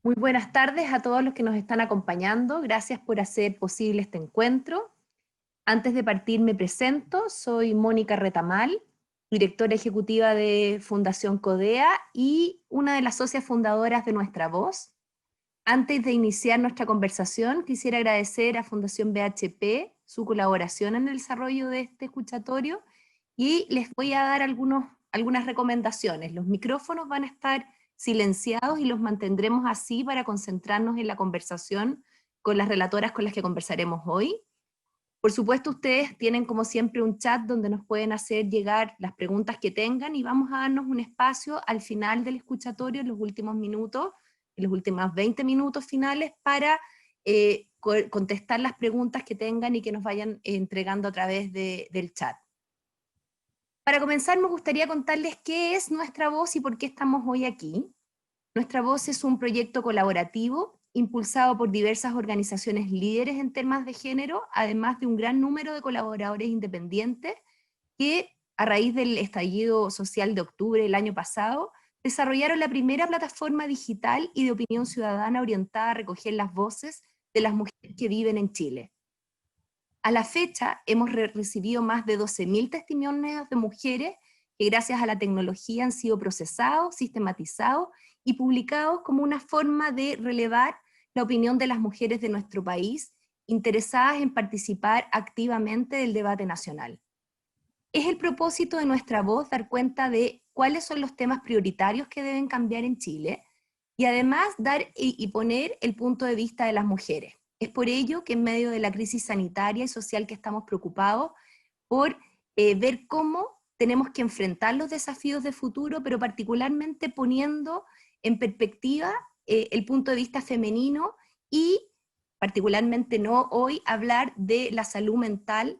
Muy buenas tardes a todos los que nos están acompañando. Gracias por hacer posible este encuentro. Antes de partir me presento, soy Mónica Retamal, directora ejecutiva de Fundación Codea y una de las socias fundadoras de Nuestra Voz. Antes de iniciar nuestra conversación, quisiera agradecer a Fundación BHP su colaboración en el desarrollo de este escuchatorio y les voy a dar algunas recomendaciones. Los micrófonos van a estar silenciados y los mantendremos así para concentrarnos en la conversación con las relatoras con las que conversaremos hoy. Por supuesto, ustedes tienen como siempre un chat donde nos pueden hacer llegar las preguntas que tengan y vamos a darnos un espacio al final del escuchatorio, en los últimos minutos, en los últimos 20 minutos finales, para contestar las preguntas que tengan y que nos vayan entregando a través del chat. Para comenzar, me gustaría contarles qué es Nuestra Voz y por qué estamos hoy aquí. Nuestra Voz es un proyecto colaborativo impulsado por diversas organizaciones líderes en temas de género, además de un gran número de colaboradores independientes que, a raíz del estallido social de octubre del año pasado, desarrollaron la primera plataforma digital y de opinión ciudadana orientada a recoger las voces de las mujeres que viven en Chile. A la fecha hemos recibido más de 12.000 testimonios de mujeres que gracias a la tecnología han sido procesados, sistematizados y publicados como una forma de relevar la opinión de las mujeres de nuestro país interesadas en participar activamente del debate nacional. Es el propósito de Nuestra Voz dar cuenta de cuáles son los temas prioritarios que deben cambiar en Chile y además dar y poner el punto de vista de las mujeres. Es por ello que en medio de la crisis sanitaria y social que estamos preocupados por ver cómo tenemos que enfrentar los desafíos de futuro, pero particularmente poniendo en perspectiva el punto de vista femenino y particularmente no hoy hablar de la salud mental,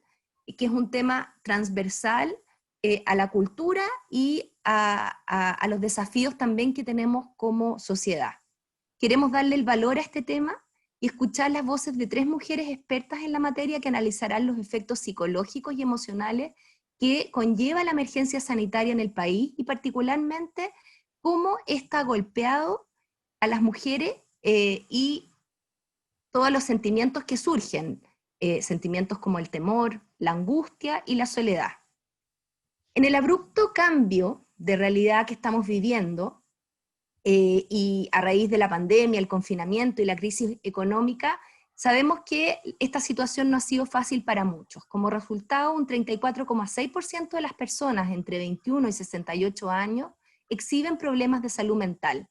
que es un tema transversal a la cultura y a los desafíos también que tenemos como sociedad. Queremos darle el valor a este tema y escuchar las voces de 3 mujeres expertas en la materia que analizarán los efectos psicológicos y emocionales que conlleva la emergencia sanitaria en el país y particularmente cómo está golpeado a las mujeres y todos los sentimientos que surgen, sentimientos como el temor, la angustia y la soledad. En el abrupto cambio de realidad que estamos viviendo, y a raíz de la pandemia, el confinamiento y la crisis económica, sabemos que esta situación no ha sido fácil para muchos. Como resultado, un 34,6% de las personas entre 21 y 68 años exhiben problemas de salud mental.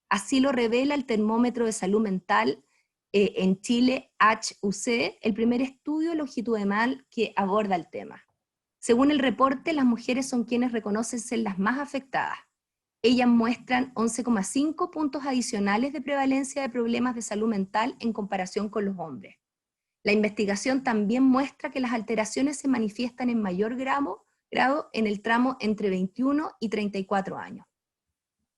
Así lo revela el termómetro de salud mental en Chile, HUC, el primer estudio longitudinal que aborda el tema. Según el reporte, las mujeres son quienes reconocen ser las más afectadas. Ellas muestran 11,5 puntos adicionales de prevalencia de problemas de salud mental en comparación con los hombres. La investigación también muestra que las alteraciones se manifiestan en mayor grado en el tramo entre 21 y 34 años.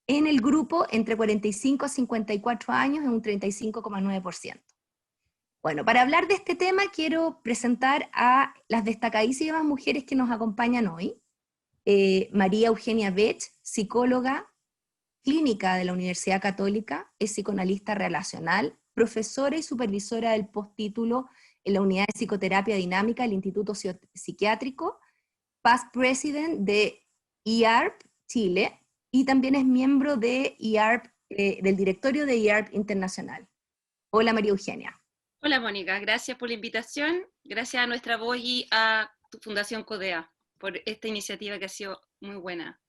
En el grupo entre 45 a 54 años es un 35,9%. Bueno, para hablar de este tema quiero presentar a las destacadísimas mujeres que nos acompañan hoy. María Eugenia Bech, psicóloga clínica de la Universidad Católica, es psicoanalista relacional, profesora y supervisora del postítulo en la Unidad de Psicoterapia Dinámica del Instituto Psiquiátrico, past president de IARP Chile, y también es miembro de IARP, del directorio de IARP Internacional. Hola María Eugenia. Hola Mónica, gracias por la invitación, gracias a Nuestra Voz y a tu Fundación Codea por esta iniciativa que ha sido muy buena.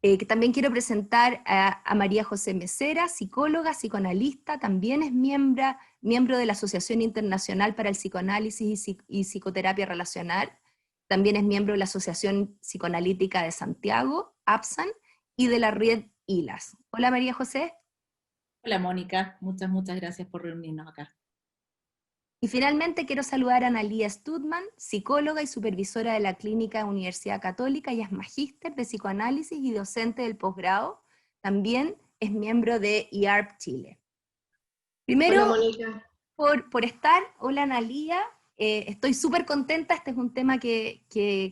Que también quiero presentar a María José Mesera, psicóloga, psicoanalista, también es miembro de la Asociación Internacional para el Psicoanálisis y Psicoterapia Relacional, también es miembro de la Asociación Psicoanalítica de Santiago, APSAN, y de la Red ILAS. Hola María José. Hola Mónica, muchas gracias por reunirnos acá. Y finalmente quiero saludar a Analía Studman, psicóloga y supervisora de la Clínica Universidad Católica, y es magíster de psicoanálisis y docente del posgrado. También es miembro de IARP Chile. Primero, hola Mónica. Por estar, hola Analía, estoy súper contenta, este es un tema que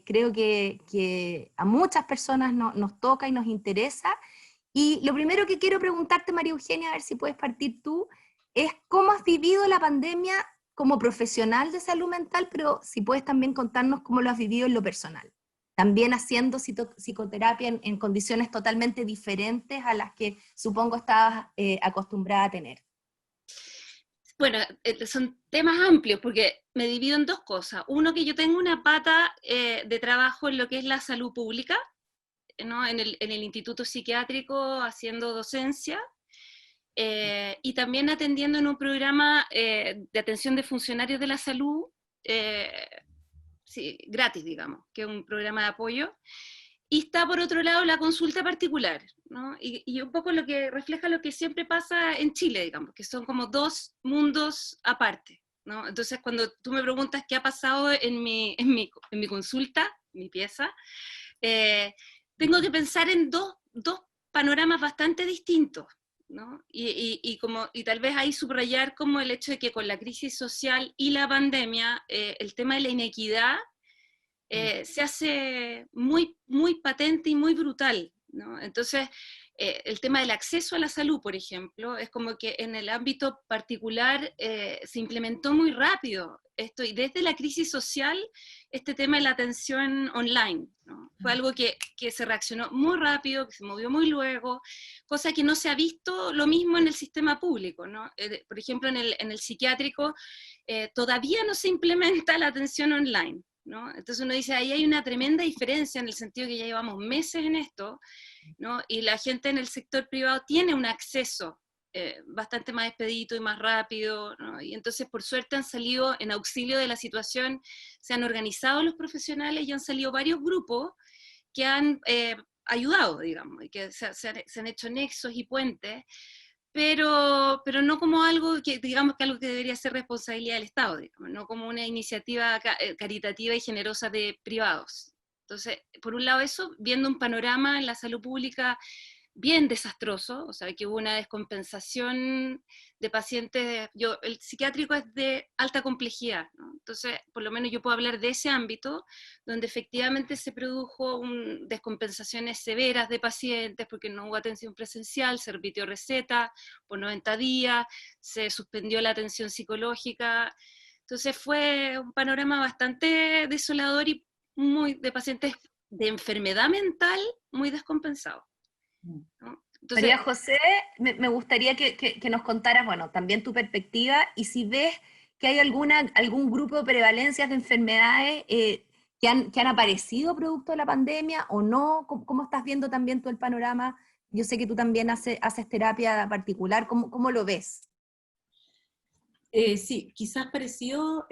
creo que a muchas personas nos toca y nos interesa, Y lo primero que quiero preguntarte, María Eugenia, a ver si puedes partir tú, es cómo has vivido la pandemia como profesional de salud mental, pero si puedes también contarnos cómo lo has vivido en lo personal. También haciendo psicoterapia en condiciones totalmente diferentes a las que supongo estabas acostumbrada a tener. Bueno, son temas amplios porque me divido en dos cosas. Uno, que yo tengo una pata de trabajo en lo que es la salud pública, ¿no? En el Instituto Psiquiátrico haciendo docencia, y también atendiendo en un programa de atención de funcionarios de la salud, sí, gratis, digamos, que es un programa de apoyo. Y está por otro lado la consulta particular, ¿no? Y un poco lo que refleja lo que siempre pasa en Chile, digamos, que son como dos mundos aparte, ¿no? Entonces, cuando tú me preguntas qué ha pasado en mi consulta, mi pieza, tengo que pensar en dos panoramas bastante distintos, ¿no? Y tal vez ahí subrayar como el hecho de que con la crisis social y la pandemia, el tema de la inequidad se hace muy, muy patente y muy brutal, ¿no? Entonces, el tema del acceso a la salud, por ejemplo, es como que en el ámbito particular se implementó muy rápido esto, y desde la crisis social, este tema de la atención online, ¿no? Fue algo que se reaccionó muy rápido, que se movió muy luego, cosa que no se ha visto lo mismo en el sistema público, ¿no? Por ejemplo, en el psiquiátrico todavía no se implementa la atención online, ¿no? Entonces uno dice, ahí hay una tremenda diferencia en el sentido que ya llevamos meses en esto, ¿no? Y la gente en el sector privado tiene un acceso bastante más expedito y más rápido, ¿no? Y entonces por suerte han salido en auxilio de la situación, se han organizado los profesionales y han salido varios grupos que han ayudado, digamos, y que se han hecho nexos y puentes, pero no como algo que, digamos, que algo que debería ser responsabilidad del Estado, digamos, no como una iniciativa caritativa y generosa de privados. Entonces, por un lado eso, viendo un panorama en la salud pública bien desastroso, o sea, que hubo una descompensación de pacientes, el psiquiátrico es de alta complejidad, ¿no? Entonces, por lo menos yo puedo hablar de ese ámbito, donde efectivamente se produjo descompensaciones severas de pacientes, porque no hubo atención presencial, se repitió receta por 90 días, se suspendió la atención psicológica, entonces fue un panorama bastante desolador y muy de pacientes de enfermedad mental muy descompensados, ¿no? Entonces, María José, me gustaría que nos contaras, bueno, también tu perspectiva y si ves que hay algún grupo de prevalencias de enfermedades que han aparecido producto de la pandemia o no. ¿Cómo estás viendo también tú el panorama? Yo sé que tú también haces terapia particular. ¿Cómo lo ves? Sí, quizás parecido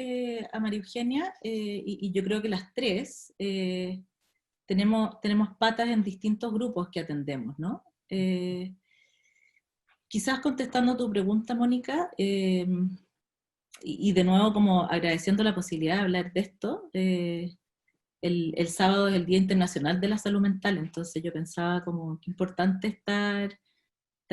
a María Eugenia, y yo creo que las tres tenemos patas en distintos grupos que atendemos, ¿no? Quizás contestando tu pregunta, Mónica, y de nuevo como agradeciendo la posibilidad de hablar de esto, el sábado es el Día Internacional de la Salud Mental, entonces yo pensaba como que importante estar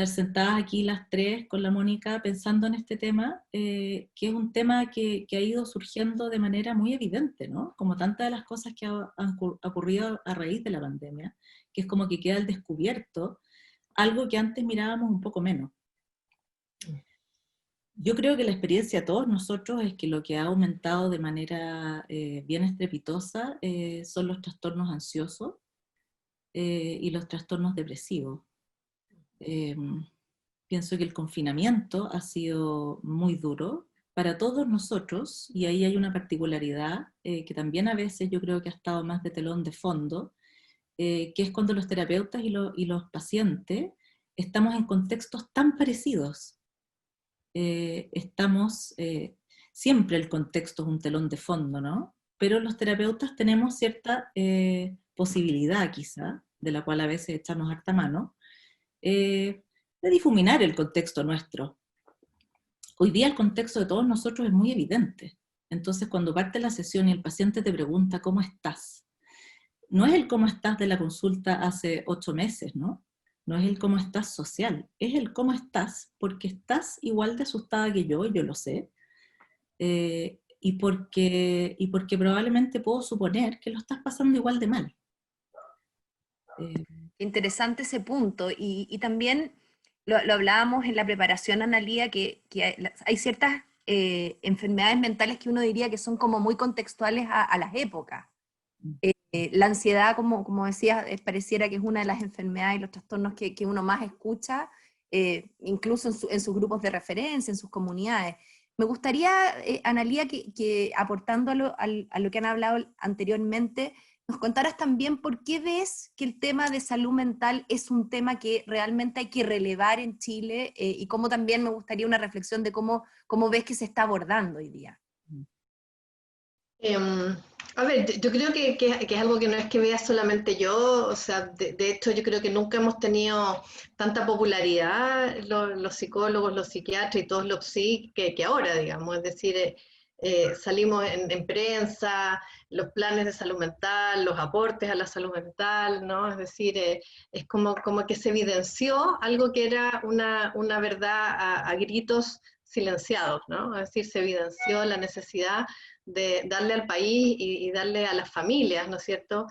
sentadas aquí las tres con la Mónica pensando en este tema, que es un tema que ha ido surgiendo de manera muy evidente, ¿no? Como tantas de las cosas que han ocurrido a raíz de la pandemia, que es como que queda al descubierto algo que antes mirábamos un poco menos. Yo creo que la experiencia de todos nosotros es que lo que ha aumentado de manera bien estrepitosa son los trastornos ansiosos y los trastornos depresivos. Pienso que el confinamiento ha sido muy duro para todos nosotros, y ahí hay una particularidad que también a veces yo creo que ha estado más de telón de fondo, que es cuando los terapeutas y los pacientes estamos en contextos tan parecidos. Siempre el contexto es un telón de fondo, ¿no? Pero los terapeutas tenemos cierta posibilidad quizá, de la cual a veces echamos harta mano, de difuminar el contexto nuestro. Hoy día el contexto de todos nosotros es muy evidente. Entonces, cuando parte la sesión y el paciente te pregunta ¿cómo estás?, no es el cómo estás de la consulta hace 8 meses, ¿no? No es el cómo estás social, es el cómo estás, porque estás igual de asustada que yo lo sé, y porque probablemente puedo suponer que lo estás pasando igual de mal. Interesante ese punto. Y también lo hablábamos en la preparación, Analía, que hay ciertas enfermedades mentales que uno diría que son como muy contextuales a las épocas. La ansiedad, como decías, pareciera que es una de las enfermedades y los trastornos que uno más escucha, incluso en sus grupos de referencia, en sus comunidades. Me gustaría, Analía, que aportando a lo que han hablado anteriormente, nos contaras también por qué ves que el tema de salud mental es un tema que realmente hay que relevar en Chile, y cómo también me gustaría una reflexión de cómo ves que se está abordando hoy día. Em, a ver, yo creo que es algo que no es que vea solamente yo, o sea, de hecho yo creo que nunca hemos tenido tanta popularidad los psicólogos, los psiquiatras y todos los psi que ahora, digamos, es decir, salimos en prensa, los planes de salud mental, los aportes a la salud mental, ¿no? Es decir, es como que se evidenció algo que era una verdad a gritos silenciados, ¿no? Es decir, se evidenció la necesidad de darle al país y darle a las familias, ¿no es cierto?,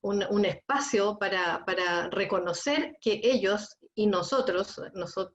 un espacio para reconocer que ellos y nosotros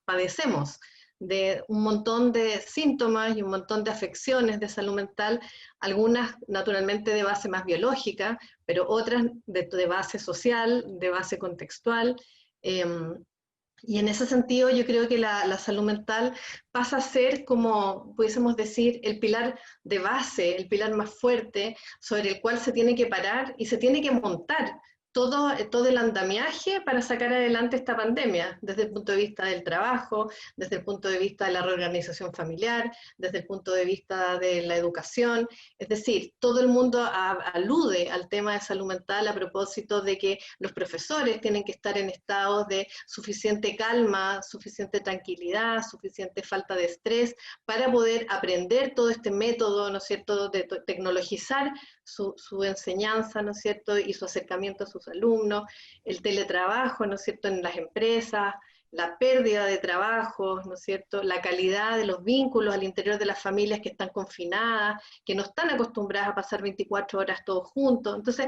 padecemos de un montón de síntomas y un montón de afecciones de salud mental, algunas naturalmente de base más biológica, pero otras de base social, de base contextual. Y en ese sentido yo creo que la salud mental pasa a ser, como pudiésemos decir, el pilar de base, el pilar más fuerte sobre el cual se tiene que parar y se tiene que montar todo el andamiaje para sacar adelante esta pandemia, desde el punto de vista del trabajo, desde el punto de vista de la reorganización familiar, desde el punto de vista de la educación. Es decir, todo el mundo alude al tema de salud mental a propósito de que los profesores tienen que estar en estados de suficiente calma, suficiente tranquilidad, suficiente falta de estrés para poder aprender todo este método, ¿no es cierto?, de tecnologizar su enseñanza, ¿no es cierto?, y su acercamiento a sus alumnos, el teletrabajo, ¿no es cierto?, en las empresas, la pérdida de trabajos, ¿no es cierto?, la calidad de los vínculos al interior de las familias que están confinadas, que no están acostumbradas a pasar 24 horas todos juntos. Entonces,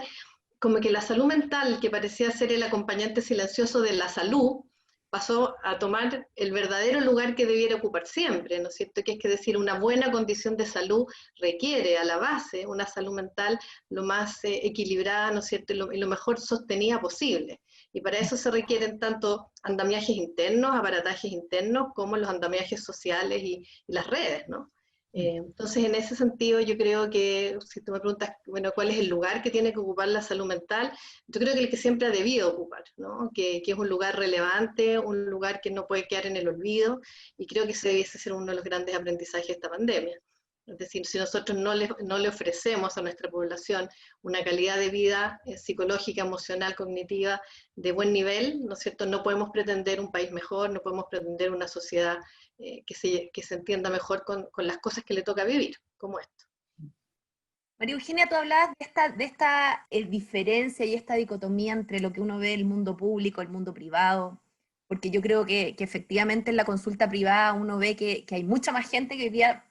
como que la salud mental, que parecía ser el acompañante silencioso de la salud, pasó a tomar el verdadero lugar que debiera ocupar siempre, ¿no es cierto? Que es que decir, una buena condición de salud requiere a la base una salud mental lo más equilibrada, ¿no es cierto? Y lo mejor sostenida posible. Y para eso se requieren tanto andamiajes internos, aparatajes internos, como los andamiajes sociales y las redes, ¿no? Entonces, en ese sentido, yo creo que, si tú me preguntas, bueno, ¿cuál es el lugar que tiene que ocupar la salud mental? Yo creo que el que siempre ha debido ocupar, ¿no? Que es un lugar relevante, un lugar que no puede quedar en el olvido, y creo que ese debiese ser uno de los grandes aprendizajes de esta pandemia. Es decir, si nosotros no le ofrecemos a nuestra población una calidad de vida psicológica, emocional, cognitiva de buen nivel, ¿no es cierto?, no podemos pretender un país mejor, no podemos pretender una sociedad que se entienda mejor con las cosas que le toca vivir, como esto. María Eugenia, tú hablabas de esta diferencia y esta dicotomía entre lo que uno ve el mundo público, el mundo privado, porque yo creo que efectivamente en la consulta privada uno ve que hay mucha más gente que hoy día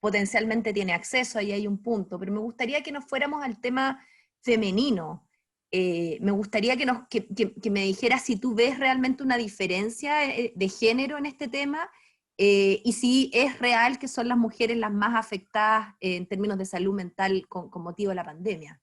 potencialmente tiene acceso, ahí hay un punto, pero me gustaría que nos fuéramos al tema femenino. Me gustaría que me dijeras si tú ves realmente una diferencia de género en este tema, y si es real que son las mujeres las más afectadas en términos de salud mental con motivo de la pandemia.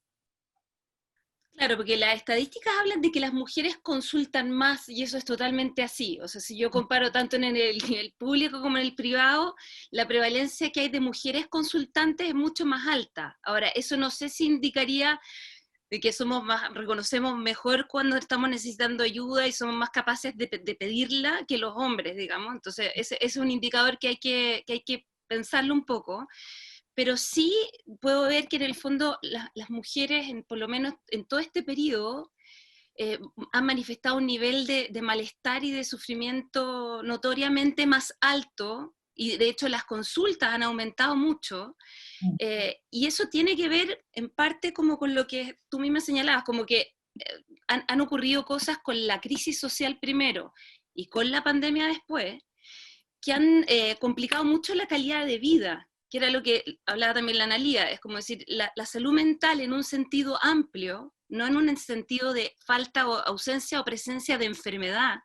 Claro, porque las estadísticas hablan de que las mujeres consultan más y eso es totalmente así. O sea, si yo comparo tanto en el nivel público como en el privado, la prevalencia que hay de mujeres consultantes es mucho más alta. Ahora, eso no sé si indicaría de que reconocemos mejor cuando estamos necesitando ayuda y somos más capaces de pedirla que los hombres, digamos. Entonces, ese es un indicador que hay que pensarlo un poco. Pero sí puedo ver que en el fondo las mujeres, por lo menos en todo este periodo, han manifestado un nivel de malestar y de sufrimiento notoriamente más alto, y de hecho las consultas han aumentado mucho, y eso tiene que ver en parte como con lo que tú misma señalabas, como que han ocurrido cosas con la crisis social primero y con la pandemia después, que han complicado mucho la calidad de vida. que era lo que hablaba también la Analía, es como decir, la salud mental en un sentido amplio, no en un sentido de falta o ausencia o presencia de enfermedad,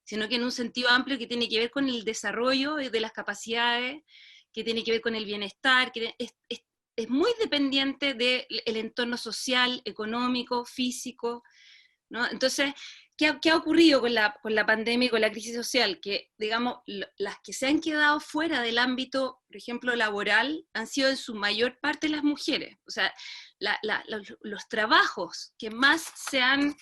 sino que en un sentido amplio que tiene que ver con el desarrollo de las capacidades, que tiene que ver con el bienestar, que es muy dependiente del entorno social, económico, físico, ¿no? Entonces, ¿qué ha ocurrido con la pandemia y con la crisis social? Que, digamos, las que se han quedado fuera del ámbito, por ejemplo, laboral, han sido en su mayor parte las mujeres. O sea, los trabajos que más se han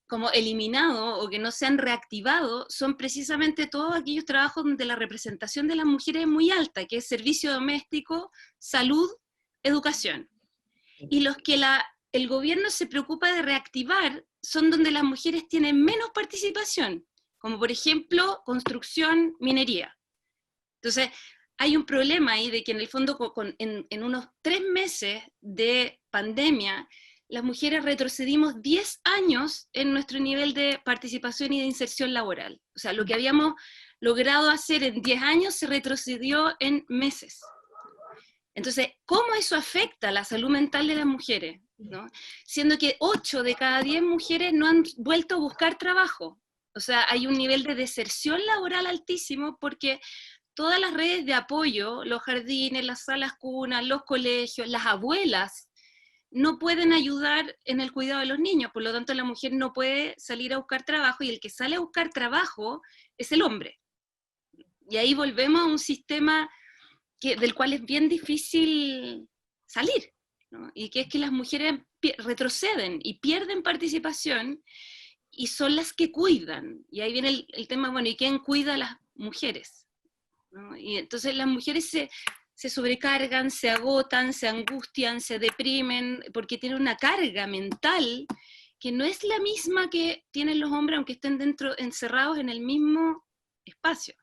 como eliminado o que no se han reactivado son precisamente todos aquellos trabajos donde la representación de las mujeres es muy alta, que es servicio doméstico, salud, educación. Y los que el gobierno se preocupa de reactivar son donde las mujeres tienen menos participación, como por ejemplo construcción, minería. Entonces, hay un problema ahí de que en el fondo en unos 3 meses de pandemia, las mujeres retrocedimos 10 años en nuestro nivel de participación y de inserción laboral. O sea, lo que habíamos logrado hacer en 10 años se retrocedió en meses. Entonces, ¿cómo eso afecta la salud mental de las mujeres? ¿No? Siendo que 8 de cada 10 mujeres no han vuelto a buscar trabajo. O sea, hay un nivel de deserción laboral altísimo porque todas las redes de apoyo, los jardines, las salas cunas, los colegios, las abuelas, no pueden ayudar en el cuidado de los niños, por lo tanto la mujer no puede salir a buscar trabajo y el que sale a buscar trabajo es el hombre. Y ahí volvemos a un sistema del cual es bien difícil salir, ¿no? Y que es que las mujeres retroceden y pierden participación y son las que cuidan. Y ahí viene el tema, bueno, ¿y quién cuida a las mujeres? ¿No? Y entonces las mujeres se sobrecargan, se agotan, se angustian, se deprimen, porque tienen una carga mental que no es la misma que tienen los hombres, aunque estén encerrados en el mismo espacio.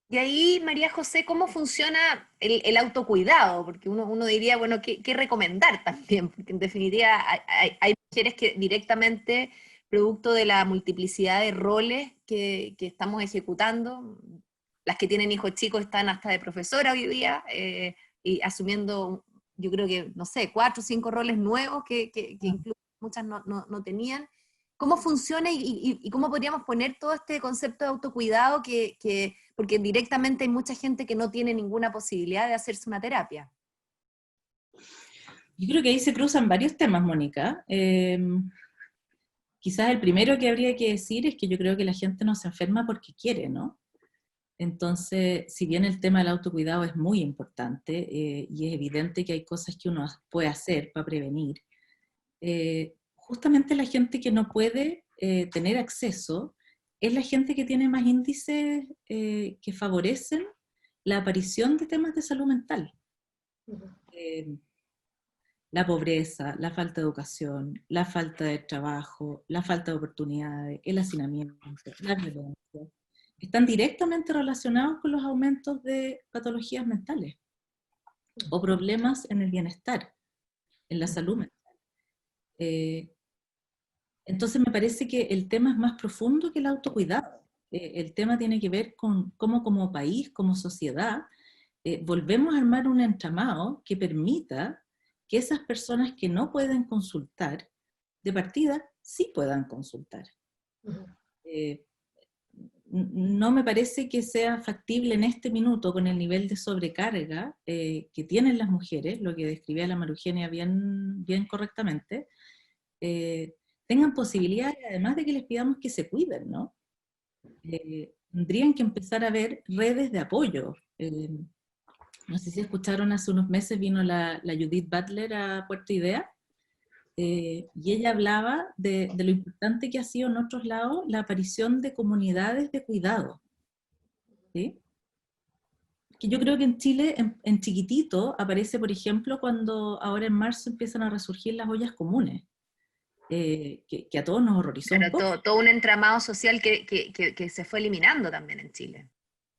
Y ahí, María José, ¿cómo funciona el autocuidado? Porque uno diría, bueno, ¿qué recomendar también? Porque en definitiva hay mujeres que directamente, producto de la multiplicidad de roles que estamos ejecutando, las que tienen hijos chicos están hasta de profesora hoy día, y asumiendo, yo creo que, no sé, 4 o 5 roles nuevos que incluso muchas no tenían. ¿Cómo funciona y cómo podríamos poner todo este concepto de autocuidado porque directamente hay mucha gente que no tiene ninguna posibilidad de hacerse una terapia? Yo creo que ahí se cruzan varios temas, Mónica. Quizás el primero que habría que decir es que yo creo que la gente no se enferma porque quiere, ¿no? Entonces, si bien el tema del autocuidado es muy importante, y es evidente que hay cosas que uno puede hacer para prevenir, justamente la gente que no puede tener acceso es la gente que tiene más índices que favorecen la aparición de temas de salud mental. La pobreza, la falta de educación, la falta de trabajo, la falta de oportunidades, el hacinamiento, la violencia, están directamente relacionados con los aumentos de patologías mentales o problemas en el bienestar, en la salud mental. Entonces me parece que el tema es más profundo que el autocuidado. El tema tiene que ver con cómo como país, como sociedad, volvemos a armar un entramado que permita que esas personas que no pueden consultar, de partida, sí puedan consultar. No me parece que sea factible en este minuto, con el nivel de sobrecarga que tienen las mujeres, lo que describía la María Eugenia bien correctamente, tengan posibilidades, además de que les pidamos que se cuiden, ¿no? Tendrían que empezar a ver redes de apoyo. No sé si escucharon, hace unos meses vino la Judith Butler a Puerto Idea, y ella hablaba de lo importante que ha sido en otros lados la aparición de comunidades de cuidado, ¿sí? Que yo creo que en Chile, en chiquitito, aparece, por ejemplo, cuando ahora en marzo empiezan a resurgir las ollas comunes, que a todos nos horrorizó un poco. Todo un entramado social que se fue eliminando también en Chile.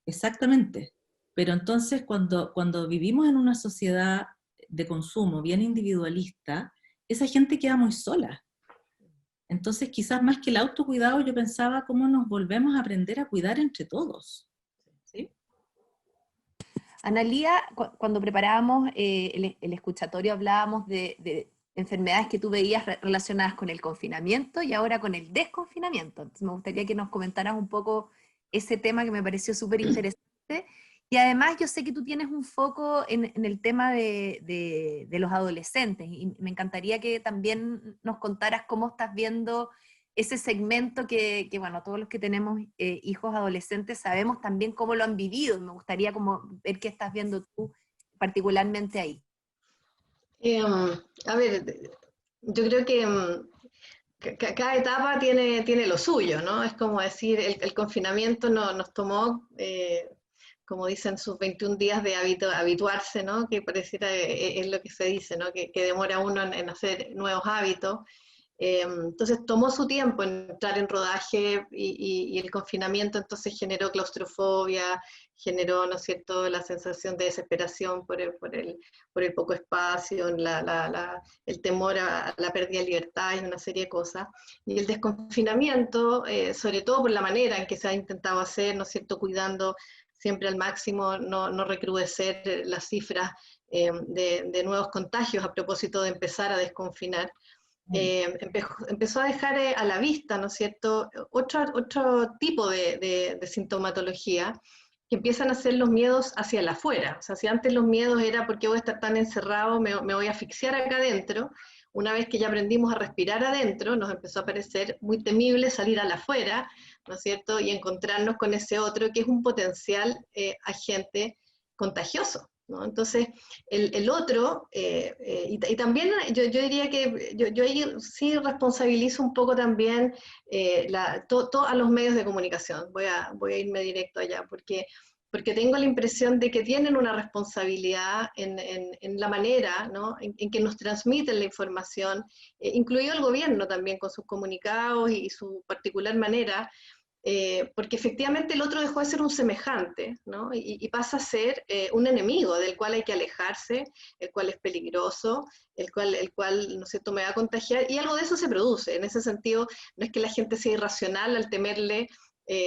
Exactamente. Pero entonces cuando vivimos en una sociedad de consumo bien individualista, esa gente queda muy sola. Entonces quizás más que el autocuidado, yo pensaba cómo nos volvemos a aprender a cuidar entre todos. ¿Sí? Analía, cuando preparábamos el escuchatorio hablábamos de enfermedades que tú veías relacionadas con el confinamiento y ahora con el desconfinamiento. Entonces me gustaría que nos comentaras un poco ese tema que me pareció súper interesante. Y además yo sé que tú tienes un foco en el tema de los adolescentes y me encantaría que también nos contaras cómo estás viendo ese segmento que bueno, todos los que tenemos hijos adolescentes sabemos también cómo lo han vivido. Me gustaría como ver qué estás viendo tú particularmente ahí. A ver, yo creo que cada etapa tiene lo suyo, ¿no? Es como decir, el confinamiento nos tomó, como dicen, sus 21 días de habituarse, ¿no? Que pareciera, es lo que se dice, ¿no? Que demora uno en hacer nuevos hábitos. Entonces tomó su tiempo en entrar en rodaje y el confinamiento entonces generó claustrofobia, generó, ¿no es cierto?, la sensación de desesperación por el poco espacio, el temor a la pérdida de libertad y una serie de cosas. Y el desconfinamiento, sobre todo por la manera en que se ha intentado hacer, ¿no es cierto?, cuidando siempre al máximo, no recrudecer las cifras de nuevos contagios a propósito de empezar a desconfinar. Empezó a dejar a la vista, ¿no es cierto?, otro tipo de sintomatología que empiezan a ser los miedos hacia el afuera. O sea, si antes los miedos era porque voy a estar tan encerrado, me voy a asfixiar acá adentro, una vez que ya aprendimos a respirar adentro, nos empezó a parecer muy temible salir al afuera, ¿no es cierto?, y encontrarnos con ese otro que es un potencial agente contagioso, ¿no? Entonces, el otro, y también yo diría que yo ahí sí responsabilizo un poco también a los medios de comunicación, voy a irme directo allá, porque tengo la impresión de que tienen una responsabilidad en la manera, ¿no?, en que nos transmiten la información, incluido el gobierno también con sus comunicados y su particular manera, porque efectivamente el otro dejó de ser un semejante, ¿no? Y pasa a ser un enemigo del cual hay que alejarse, el cual es peligroso, el cual, ¿no es cierto?, me va a contagiar, y algo de eso se produce. En ese sentido, no es que la gente sea irracional al temerle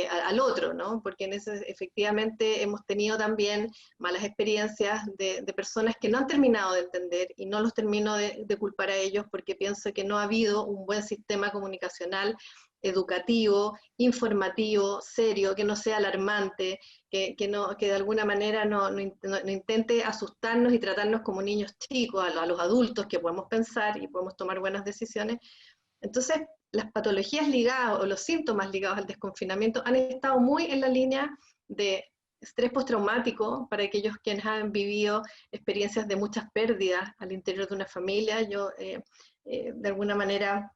al otro, ¿no? Porque efectivamente hemos tenido también malas experiencias de personas que no han terminado de entender, y no los termino de culpar a ellos, porque pienso que no ha habido un buen sistema comunicacional educativo, informativo, serio, que no sea alarmante, que de alguna manera no intente asustarnos y tratarnos como niños chicos, a los adultos que podemos pensar y podemos tomar buenas decisiones. Entonces, las patologías ligadas o los síntomas ligados al desconfinamiento han estado muy en la línea de estrés postraumático para aquellos quienes han vivido experiencias de muchas pérdidas al interior de una familia. Yo, de alguna manera,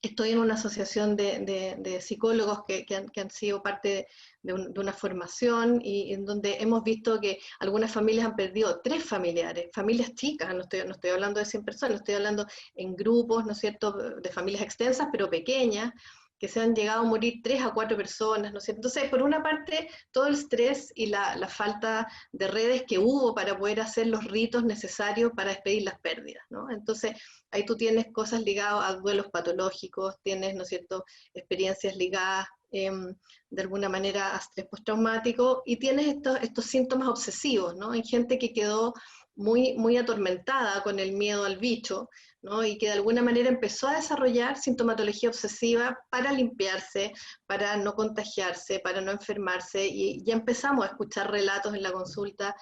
estoy en una asociación de psicólogos que han sido parte de una formación, y en donde hemos visto que algunas familias han perdido 3 familiares, familias chicas, no estoy hablando de 100 personas, estoy hablando en grupos, ¿no es cierto?, de familias extensas, pero pequeñas, que se han llegado a morir 3 a 4 personas, ¿no es cierto? Entonces, por una parte, todo el estrés y la falta de redes que hubo para poder hacer los ritos necesarios para despedir las pérdidas, ¿no? Entonces, ahí tú tienes cosas ligadas a duelos patológicos, tienes, ¿no es cierto?, experiencias ligadas de alguna manera a estrés postraumático, y tienes estos síntomas obsesivos, ¿no? Hay gente que quedó muy atormentada con el miedo al bicho, ¿no?, y que de alguna manera empezó a desarrollar sintomatología obsesiva para limpiarse, para no contagiarse, para no enfermarse, y ya empezamos a escuchar relatos en la consulta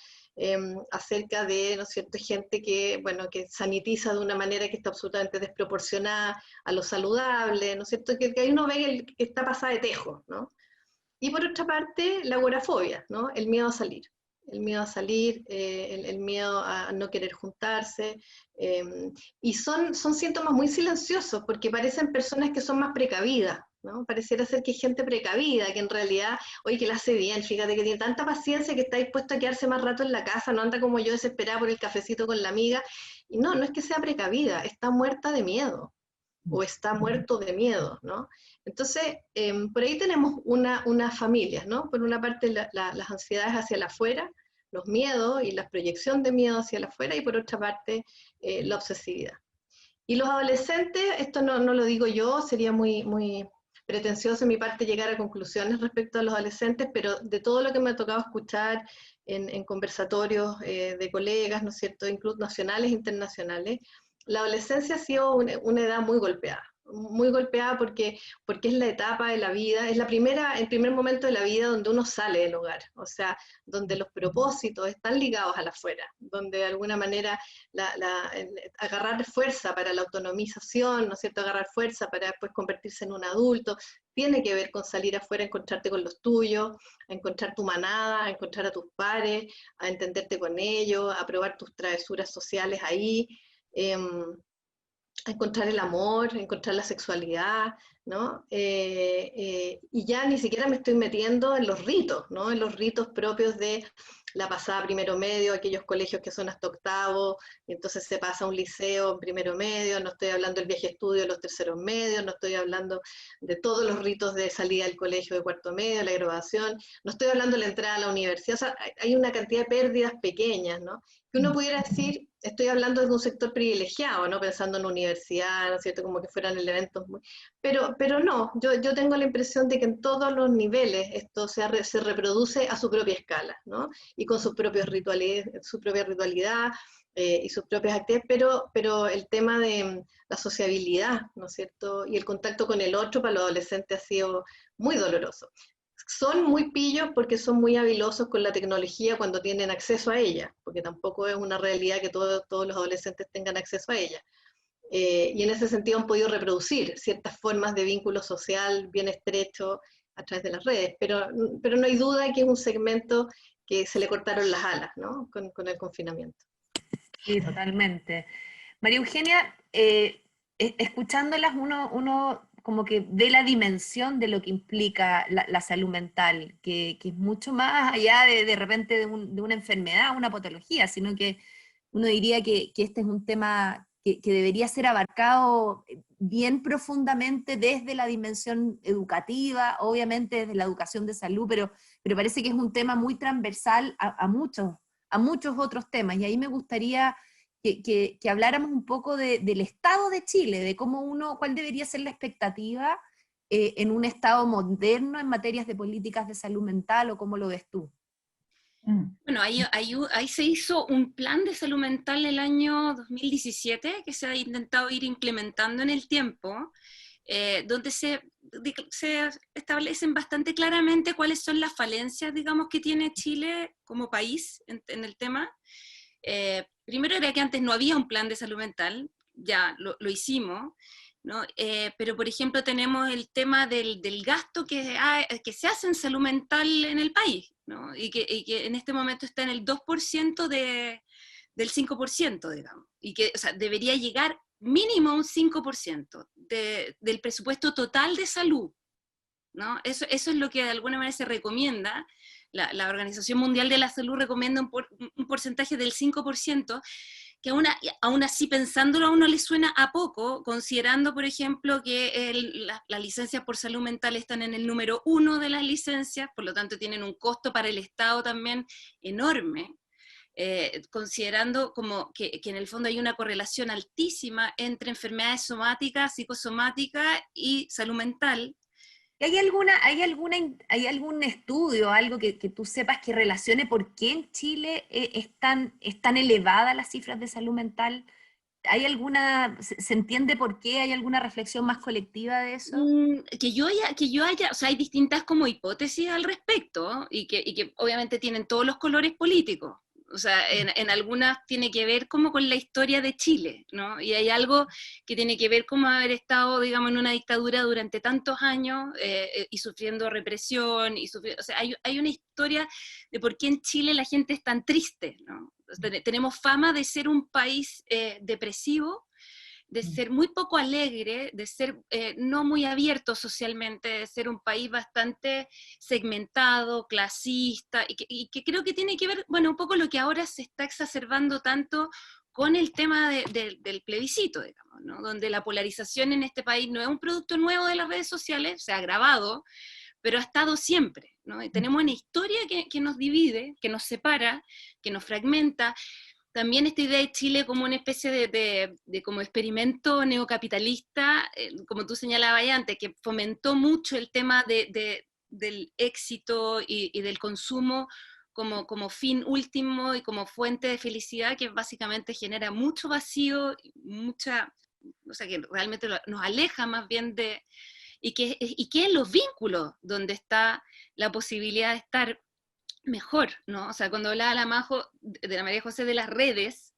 acerca de, ¿no es cierto?, gente que, bueno, que sanitiza de una manera que está absolutamente desproporcionada a lo saludable, ¿no es cierto?, que ahí uno ve que está pasada de tejo, ¿no? Y por otra parte, la agorafobia, ¿no?, el miedo a salir. El miedo a salir, el miedo a no querer juntarse, y son síntomas muy silenciosos, porque parecen personas que son más precavidas, ¿no? Pareciera ser que hay gente precavida, que en realidad, oye, que la hace bien, fíjate que tiene tanta paciencia que está dispuesto a quedarse más rato en la casa, no anda como yo desesperada por el cafecito con la amiga, y no es que sea precavida, está muerta de miedo, o está muerto de miedo, ¿no? Entonces, por ahí tenemos unas familias, ¿no? Por una parte las ansiedades hacia el afuera, los miedos y la proyección de miedo hacia el afuera, y por otra parte la obsesividad. Y los adolescentes, esto no lo digo yo, sería muy pretencioso de mi parte llegar a conclusiones respecto a los adolescentes, pero de todo lo que me ha tocado escuchar en conversatorios de colegas, ¿no es cierto?, incluso nacionales e internacionales, la adolescencia ha sido una edad muy golpeada porque es la etapa de la vida, es el primer momento de la vida donde uno sale del hogar, o sea, donde los propósitos están ligados al afuera, donde de alguna manera agarrar fuerza para la autonomización, ¿no es cierto?, agarrar fuerza para después convertirse en un adulto, tiene que ver con salir afuera, a encontrarte con los tuyos, a encontrar tu manada, a encontrar a tus pares, a entenderte con ellos, a probar tus travesuras sociales ahí, a encontrar el amor, a encontrar la sexualidad, ¿no? Y ya ni siquiera me estoy metiendo en los ritos, ¿no? En los ritos propios de la pasada primero medio, aquellos colegios que son hasta octavo, y entonces se pasa a un liceo en primero medio, no estoy hablando del viaje estudio de los terceros medios, no estoy hablando de todos los ritos de salida del colegio de cuarto medio, la graduación, no estoy hablando de la entrada a la universidad, o sea, hay una cantidad de pérdidas pequeñas, ¿no? Que uno pudiera decir, estoy hablando de un sector privilegiado, ¿no? Pensando en la universidad, ¿no es cierto?, como que fueran elementos muy... Pero no, yo tengo la impresión de que en todos los niveles esto se reproduce a su propia escala, ¿no? Y con sus propios rituales, su propia ritualidad y sus propias actividades, pero el tema de la sociabilidad, ¿no es cierto?, y el contacto con el otro para los adolescentes ha sido muy doloroso. Son muy pillos porque son muy habilosos con la tecnología cuando tienen acceso a ella, porque tampoco es una realidad que todos los adolescentes tengan acceso a ella. Y en ese sentido han podido reproducir ciertas formas de vínculo social bien estrecho a través de las redes, pero no hay duda que es un segmento que se le cortaron las alas, ¿no?, con el confinamiento. Sí, totalmente. María Eugenia, escuchándolas uno como que ve la dimensión de lo que implica la salud mental, que es mucho más allá de repente de una enfermedad, una patología, sino que uno diría que este es un tema que debería ser abarcado bien profundamente desde la dimensión educativa, obviamente desde la educación de salud, pero parece que es un tema muy transversal a muchos otros temas, y ahí me gustaría que habláramos un poco del estado de Chile, de cuál debería ser la expectativa en un estado moderno en materias de políticas de salud mental, o cómo lo ves tú. Bueno, ahí se hizo un plan de salud mental el año 2017 que se ha intentado ir implementando en el tiempo, donde se establecen bastante claramente cuáles son las falencias, digamos, que tiene Chile como país en el tema. Primero era que antes no había un plan de salud mental, ya lo hicimos, ¿no? Pero por ejemplo tenemos el tema del gasto que se hace en salud mental en el país, ¿no? Y que en este momento está en el 2% del 5%, digamos, y que, o sea, debería llegar mínimo a un 5% del presupuesto total de salud, ¿no? Eso es lo que de alguna manera se recomienda. La Organización Mundial de la Salud recomienda un porcentaje del 5%, que aún así pensándolo a uno le suena a poco, considerando, por ejemplo, que las licencias por salud mental están en el número 1 de las licencias, por lo tanto tienen un costo para el Estado también enorme, considerando como que en el fondo hay una correlación altísima entre enfermedades somáticas, psicosomáticas y salud mental. ¿Hay algún estudio, algo que tú sepas que relacione por qué en Chile es tan elevada las cifras de salud mental? ¿Se entiende por qué? ¿Hay alguna reflexión más colectiva de eso? Que yo haya, o sea, hay distintas como hipótesis al respecto, y que obviamente tienen todos los colores políticos. O sea, en algunas tiene que ver como con la historia de Chile, ¿no? Y hay algo que tiene que ver como haber estado, digamos, en una dictadura durante tantos años y sufriendo represión, o sea, hay una historia de por qué en Chile la gente es tan triste, ¿no? Tenemos fama de ser un país depresivo, de ser muy poco alegre, de ser no muy abierto socialmente, de ser un país bastante segmentado, clasista, y que creo que tiene que ver, bueno, un poco lo que ahora se está exacerbando tanto con el tema del plebiscito, digamos, ¿no? Donde la polarización en este país no es un producto nuevo de las redes sociales, se ha agravado, pero ha estado siempre, ¿no? Y tenemos una historia que nos divide, que nos separa, que nos fragmenta. también esta idea de Chile como una especie de como experimento neocapitalista, como tú señalabas antes, que fomentó mucho el tema del éxito y del consumo como fin último y como fuente de felicidad, que básicamente genera mucho vacío, o sea, que realmente nos aleja más bien y que en los vínculos donde está la posibilidad de estar mejor, ¿no? O sea, cuando hablaba la de la María José de las redes,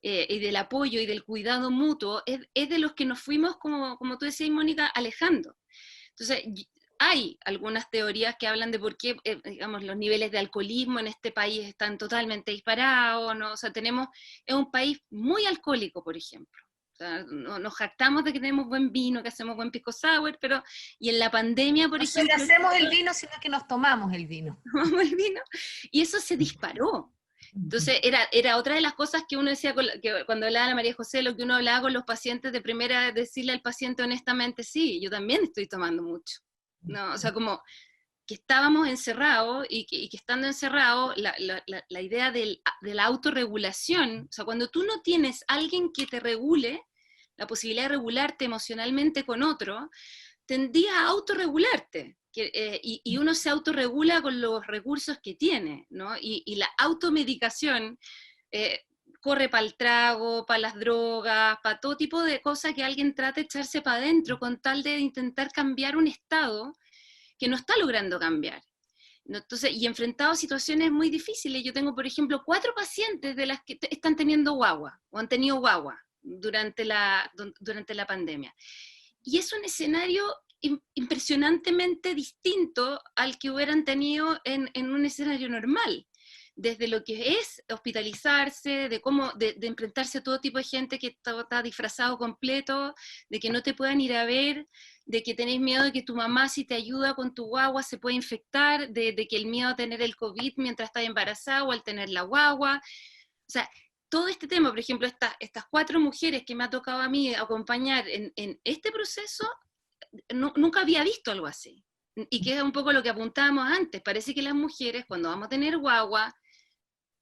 y del apoyo y del cuidado mutuo, es de los que nos fuimos, como tú decías, Mónica, alejando. Entonces, hay algunas teorías que hablan de por qué, digamos, los niveles de alcoholismo en este país están totalmente disparados, ¿no? O sea, es un país muy alcohólico, por ejemplo. O sea, nos jactamos de que tenemos buen vino, que hacemos buen pisco sour, y en la pandemia, por ejemplo... No hacemos el vino, sino que nos tomamos el vino. Tomamos el vino, y eso se disparó. Entonces, era otra de las cosas que uno decía, que cuando hablaba la María José, lo que uno hablaba con los pacientes de primera, decirle al paciente honestamente, sí, yo también estoy tomando mucho, ¿no? O sea, como que estábamos encerrados, y que estando encerrados, la idea de la autorregulación, o sea, cuando tú no tienes alguien que te regule, la posibilidad de regularte emocionalmente con otro, tendías a autorregularte. Y uno se autorregula con los recursos que tiene, ¿no? Y la automedicación corre para el trago, para las drogas, para todo tipo de cosas que alguien trate de echarse para adentro con tal de intentar cambiar un estado que no está logrando cambiar. Entonces, y enfrentado a situaciones muy difíciles. Yo tengo, por ejemplo, 4 pacientes de las que están teniendo guagua, o han tenido guagua durante la pandemia. Y es un escenario impresionantemente distinto al que hubieran tenido en un escenario normal, desde lo que es hospitalizarse, de enfrentarse a todo tipo de gente que está disfrazado completo, de que no te puedan ir a ver, de que tenés miedo de que tu mamá, si te ayuda con tu guagua, se puede infectar, de que el miedo a tener el COVID mientras estás embarazada o al tener la guagua. O sea, todo este tema, por ejemplo, estas 4 mujeres que me ha tocado a mí acompañar en este proceso, nunca había visto algo así. Y que es un poco lo que apuntábamos antes. Parece que las mujeres, cuando vamos a tener guagua,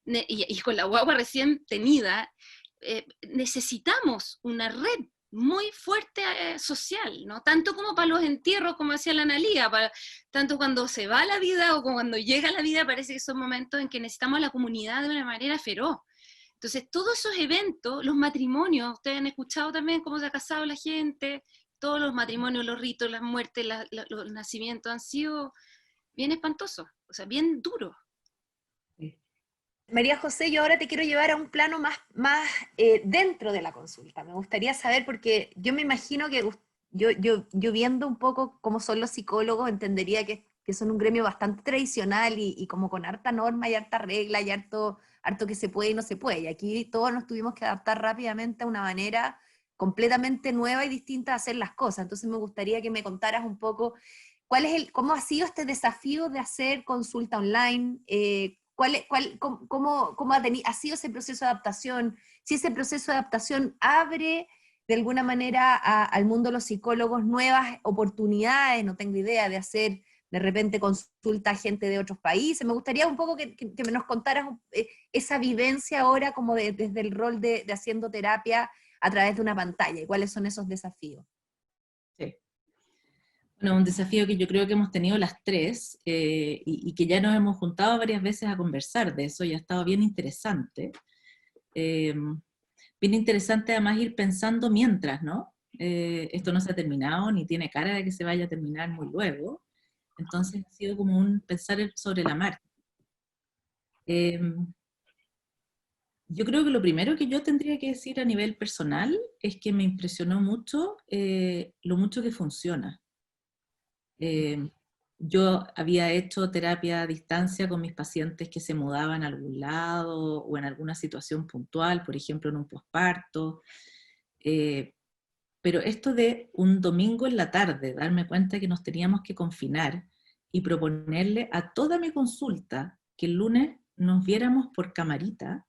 y con la guagua recién tenida, necesitamos una red muy fuerte social, ¿no? Tanto como para los entierros, como decía la Analía, tanto cuando se va la vida o cuando llega la vida, parece que son momentos en que necesitamos a la comunidad de una manera feroz. Entonces, todos esos eventos, los matrimonios, ustedes han escuchado también cómo se ha casado la gente, todos los matrimonios, los ritos, las muertes, los nacimientos han sido bien espantosos, o sea, bien duros. María José, yo ahora te quiero llevar a un plano más dentro de la consulta. Me gustaría saber, porque yo me imagino que yo viendo un poco cómo son los psicólogos, entendería que son un gremio bastante tradicional y como con harta norma y harta regla y harto que se puede y no se puede. Y aquí todos nos tuvimos que adaptar rápidamente a una manera completamente nueva y distinta de hacer las cosas. Entonces me gustaría que me contaras un poco cómo ha sido este desafío de hacer consulta online, cómo ha sido ese proceso de adaptación, si ese proceso de adaptación abre de alguna manera al mundo de los psicólogos nuevas oportunidades, no tengo idea, de hacer de repente consulta a gente de otros países. Me gustaría un poco que nos contaras esa vivencia ahora como desde el rol de haciendo terapia a través de una pantalla, y cuáles son esos desafíos. Sí. Bueno, un desafío que yo creo que hemos tenido las 3, y que ya nos hemos juntado varias veces a conversar de eso, y ha estado bien interesante. Bien interesante además ir pensando mientras, ¿no? Esto no se ha terminado, ni tiene cara de que se vaya a terminar muy luego. Entonces ha sido como un pensar sobre la marcha. Yo creo que lo primero que yo tendría que decir a nivel personal es que me impresionó mucho lo mucho que funciona. Yo había hecho terapia a distancia con mis pacientes que se mudaban a algún lado o en alguna situación puntual, por ejemplo en un posparto, pero esto de un domingo en la tarde, darme cuenta que nos teníamos que confinar y proponerle a toda mi consulta que el lunes nos viéramos por camarita.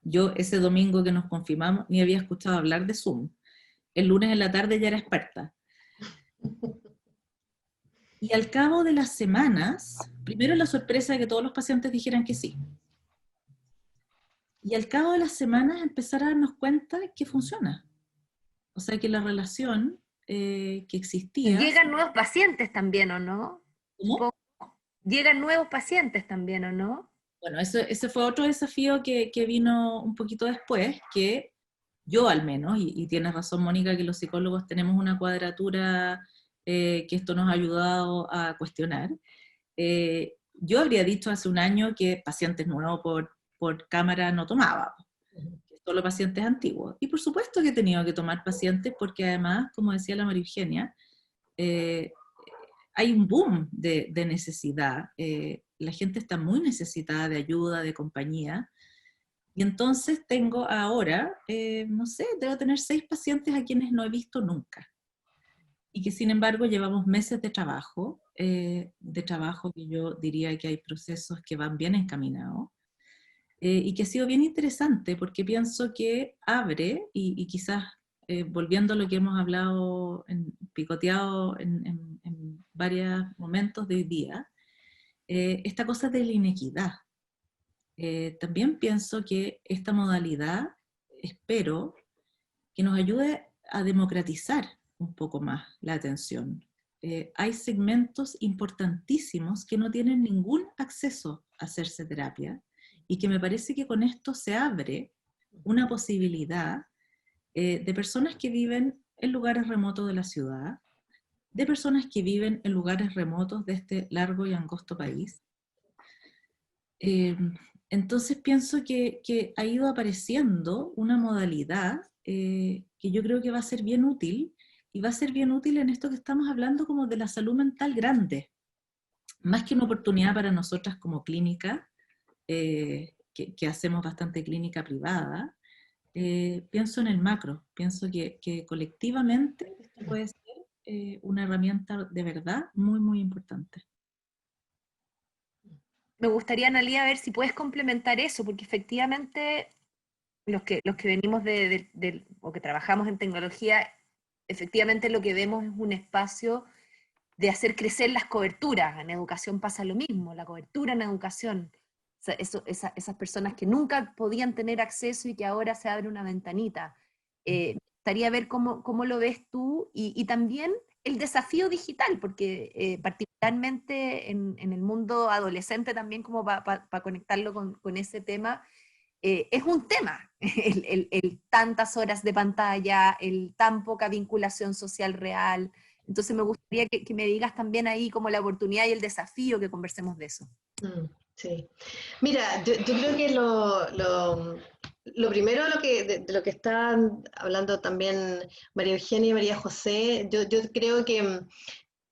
Yo ese domingo que nos confirmamos ni había escuchado hablar de Zoom. El lunes en la tarde ya era experta. Y al cabo de las semanas, primero la sorpresa de que todos los pacientes dijeran que sí. y al cabo de las semanas empezar a darnos cuenta que funciona. O sea, que la relación que existía... Llegan nuevos pacientes también, ¿o no? ¿Cómo? Llegan nuevos pacientes también, ¿o no? Bueno, ese fue otro desafío que vino un poquito después, que yo al menos, y tienes razón Mónica, que los psicólogos tenemos una cuadratura que esto nos ha ayudado a cuestionar. Yo habría dicho hace un año que pacientes nuevos por cámara no tomaba, solo pacientes antiguos. Y por supuesto que he tenido que tomar pacientes porque además, como decía la María Eugenia, hay un boom de necesidad. La gente está muy necesitada de ayuda, de compañía. Y entonces tengo ahora, no sé, debo tener 6 pacientes a quienes no he visto nunca. Y que sin embargo llevamos meses de trabajo que yo diría que hay procesos que van bien encaminados. Y que ha sido bien interesante porque pienso que abre, y quizás volviendo a lo que hemos hablado, picoteado en varios momentos de hoy día, esta cosa de la inequidad. También pienso que esta modalidad, espero, que nos ayude a democratizar un poco más la atención. Hay segmentos importantísimos que no tienen ningún acceso a hacerse terapia, y que me parece que con esto se abre una posibilidad de personas que viven en lugares remotos de la ciudad, de personas que viven en lugares remotos de este largo y angosto país. Entonces pienso que ha ido apareciendo una modalidad que yo creo que va a ser bien útil, y va a ser bien útil en esto que estamos hablando como de la salud mental grande, más que una oportunidad para nosotras como clínica, que hacemos bastante clínica privada. Pienso en el macro, pienso que colectivamente esto puede ser una herramienta de verdad muy, muy importante. Me gustaría, Analía, ver si puedes complementar eso, porque efectivamente los que venimos o que trabajamos en tecnología, efectivamente lo que vemos es un espacio de hacer crecer las coberturas. En educación pasa lo mismo, la cobertura en educación. O sea, esas personas que nunca podían tener acceso y que ahora se abre una ventanita. Me gustaría ver cómo lo ves tú, y también el desafío digital, porque particularmente en el mundo adolescente también, como para conectarlo con ese tema, es un tema, el tantas horas de pantalla, el tan poca vinculación social real. Entonces me gustaría que me digas también ahí como la oportunidad y el desafío, que conversemos de eso. Sí. Mira, yo creo que lo primero de lo que están hablando también María Eugenia y María José, yo creo que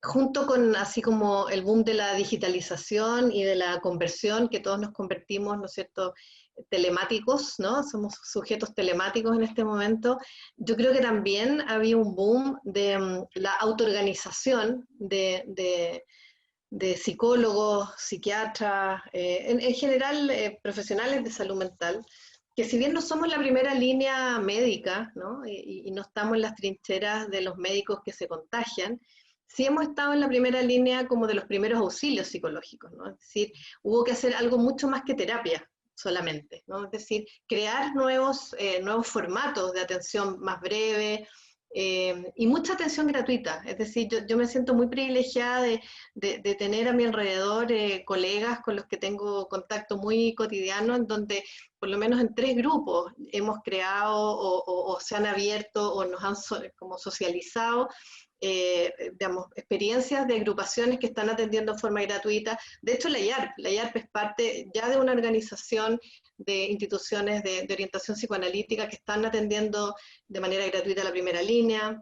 junto con así como el boom de la digitalización y de la conversión, que todos nos convertimos, ¿no es cierto?, telemáticos, ¿no? Somos sujetos telemáticos en este momento. Yo creo que también había un boom de la autoorganización de psicólogos, psiquiatras, en general profesionales de salud mental, que si bien no somos la primera línea médica, ¿no? Y no estamos en las trincheras de los médicos que se contagian, sí hemos estado en la primera línea como de los primeros auxilios psicológicos, ¿no? Es decir, hubo que hacer algo mucho más que terapia solamente, ¿no? Es decir, crear nuevos formatos de atención más breve, y mucha atención gratuita. Es decir, yo me siento muy privilegiada de tener a mi alrededor colegas con los que tengo contacto muy cotidiano, en donde por lo menos en 3 grupos hemos creado o se han abierto o nos han como socializado digamos, experiencias de agrupaciones que están atendiendo de forma gratuita. De hecho, la IARP es parte ya de una organización de instituciones de orientación psicoanalítica que están atendiendo de manera gratuita la primera línea.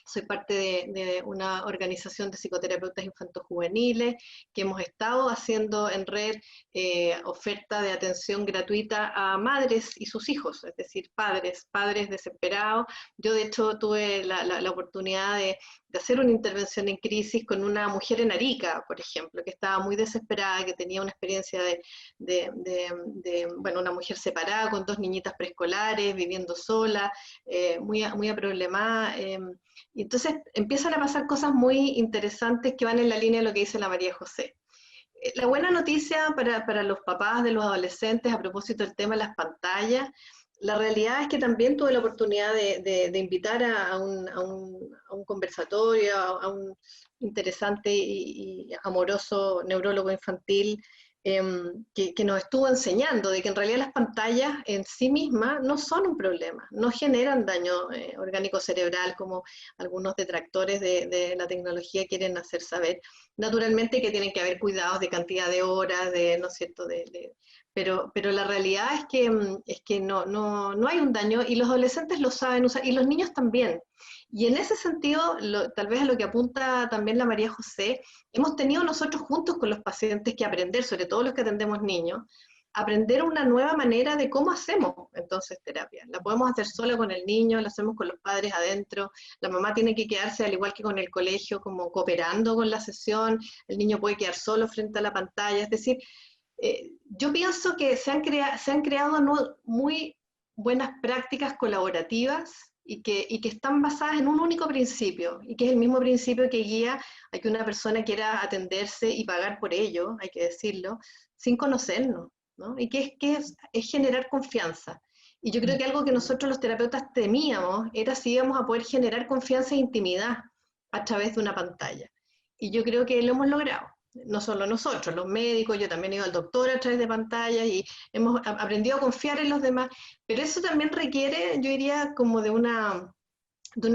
Soy parte de una organización de psicoterapeutas infantojuveniles que hemos estado haciendo en red oferta de atención gratuita a madres y sus hijos, es decir, padres desesperados. Yo de hecho tuve la oportunidad de hacer una intervención en crisis con una mujer en Arica, por ejemplo, que estaba muy desesperada, que tenía una experiencia bueno, una mujer separada con 2 niñitas preescolares, viviendo sola, muy aproblemada. Y entonces empiezan a pasar cosas muy interesantes que van en la línea de lo que dice la María José. La buena noticia para los papás de los adolescentes a propósito del tema de las pantallas, la realidad es que también tuve la oportunidad de invitar a un conversatorio, a un interesante y amoroso neurólogo infantil que nos estuvo enseñando de que en realidad las pantallas en sí mismas no son un problema, no generan daño orgánico cerebral como algunos detractores de la tecnología quieren hacer saber. Naturalmente que tienen que haber cuidados de cantidad de horas, ¿no es cierto? Pero la realidad es que no hay un daño y los adolescentes lo saben usar y los niños también. Y en ese sentido, tal vez a lo que apunta también la María José, hemos tenido nosotros juntos con los pacientes que aprender, sobre todo los que atendemos niños, aprender una nueva manera de cómo hacemos entonces terapia. La podemos hacer sola con el niño, la hacemos con los padres adentro, la mamá tiene que quedarse al igual que con el colegio, como cooperando con la sesión, el niño puede quedar solo frente a la pantalla, es decir, yo pienso que se han creado muy buenas prácticas colaborativas y que están basadas en un único principio, y que es el mismo principio que guía a que una persona quiera atenderse y pagar por ello, hay que decirlo, sin conocernos, ¿no? Y que es generar confianza. Y yo creo que algo que nosotros los terapeutas temíamos era si íbamos a poder generar confianza e intimidad a través de una pantalla. Y yo creo que lo hemos logrado. No solo nosotros, los médicos, yo también he ido al doctor a través de pantallas y hemos aprendido a confiar en los demás, pero eso también requiere, yo diría, como de una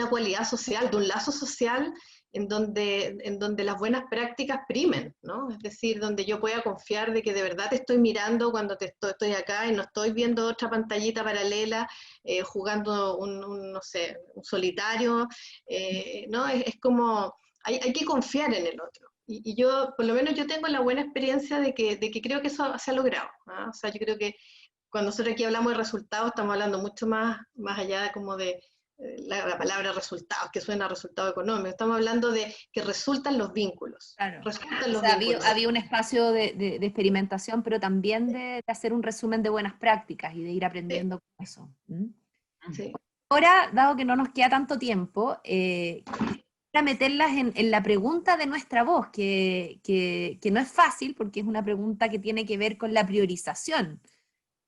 cualidad social, de un lazo social en donde las buenas prácticas primen, ¿no? Es decir, donde yo pueda confiar de que de verdad te estoy mirando cuando estoy acá y no estoy viendo otra pantallita paralela, jugando no sé, un solitario, ¿no? Es como, hay que confiar en el otro. Y yo, por lo menos yo tengo la buena experiencia de que creo que eso se ha logrado, ¿no? O sea, yo creo que cuando nosotros aquí hablamos de resultados, estamos hablando mucho más allá de como de la palabra resultados, que suena a resultado económico. Estamos hablando de que resultan los vínculos. Claro. Resultan O los sea, vínculos. había un espacio de experimentación, pero también de hacer un resumen de buenas prácticas y de ir aprendiendo con eso. ¿Mm? Sí. Ahora, dado que no nos queda tanto tiempo, quisiera meterlas en la pregunta de nuestra voz, que no es fácil porque es una pregunta que tiene que ver con la priorización.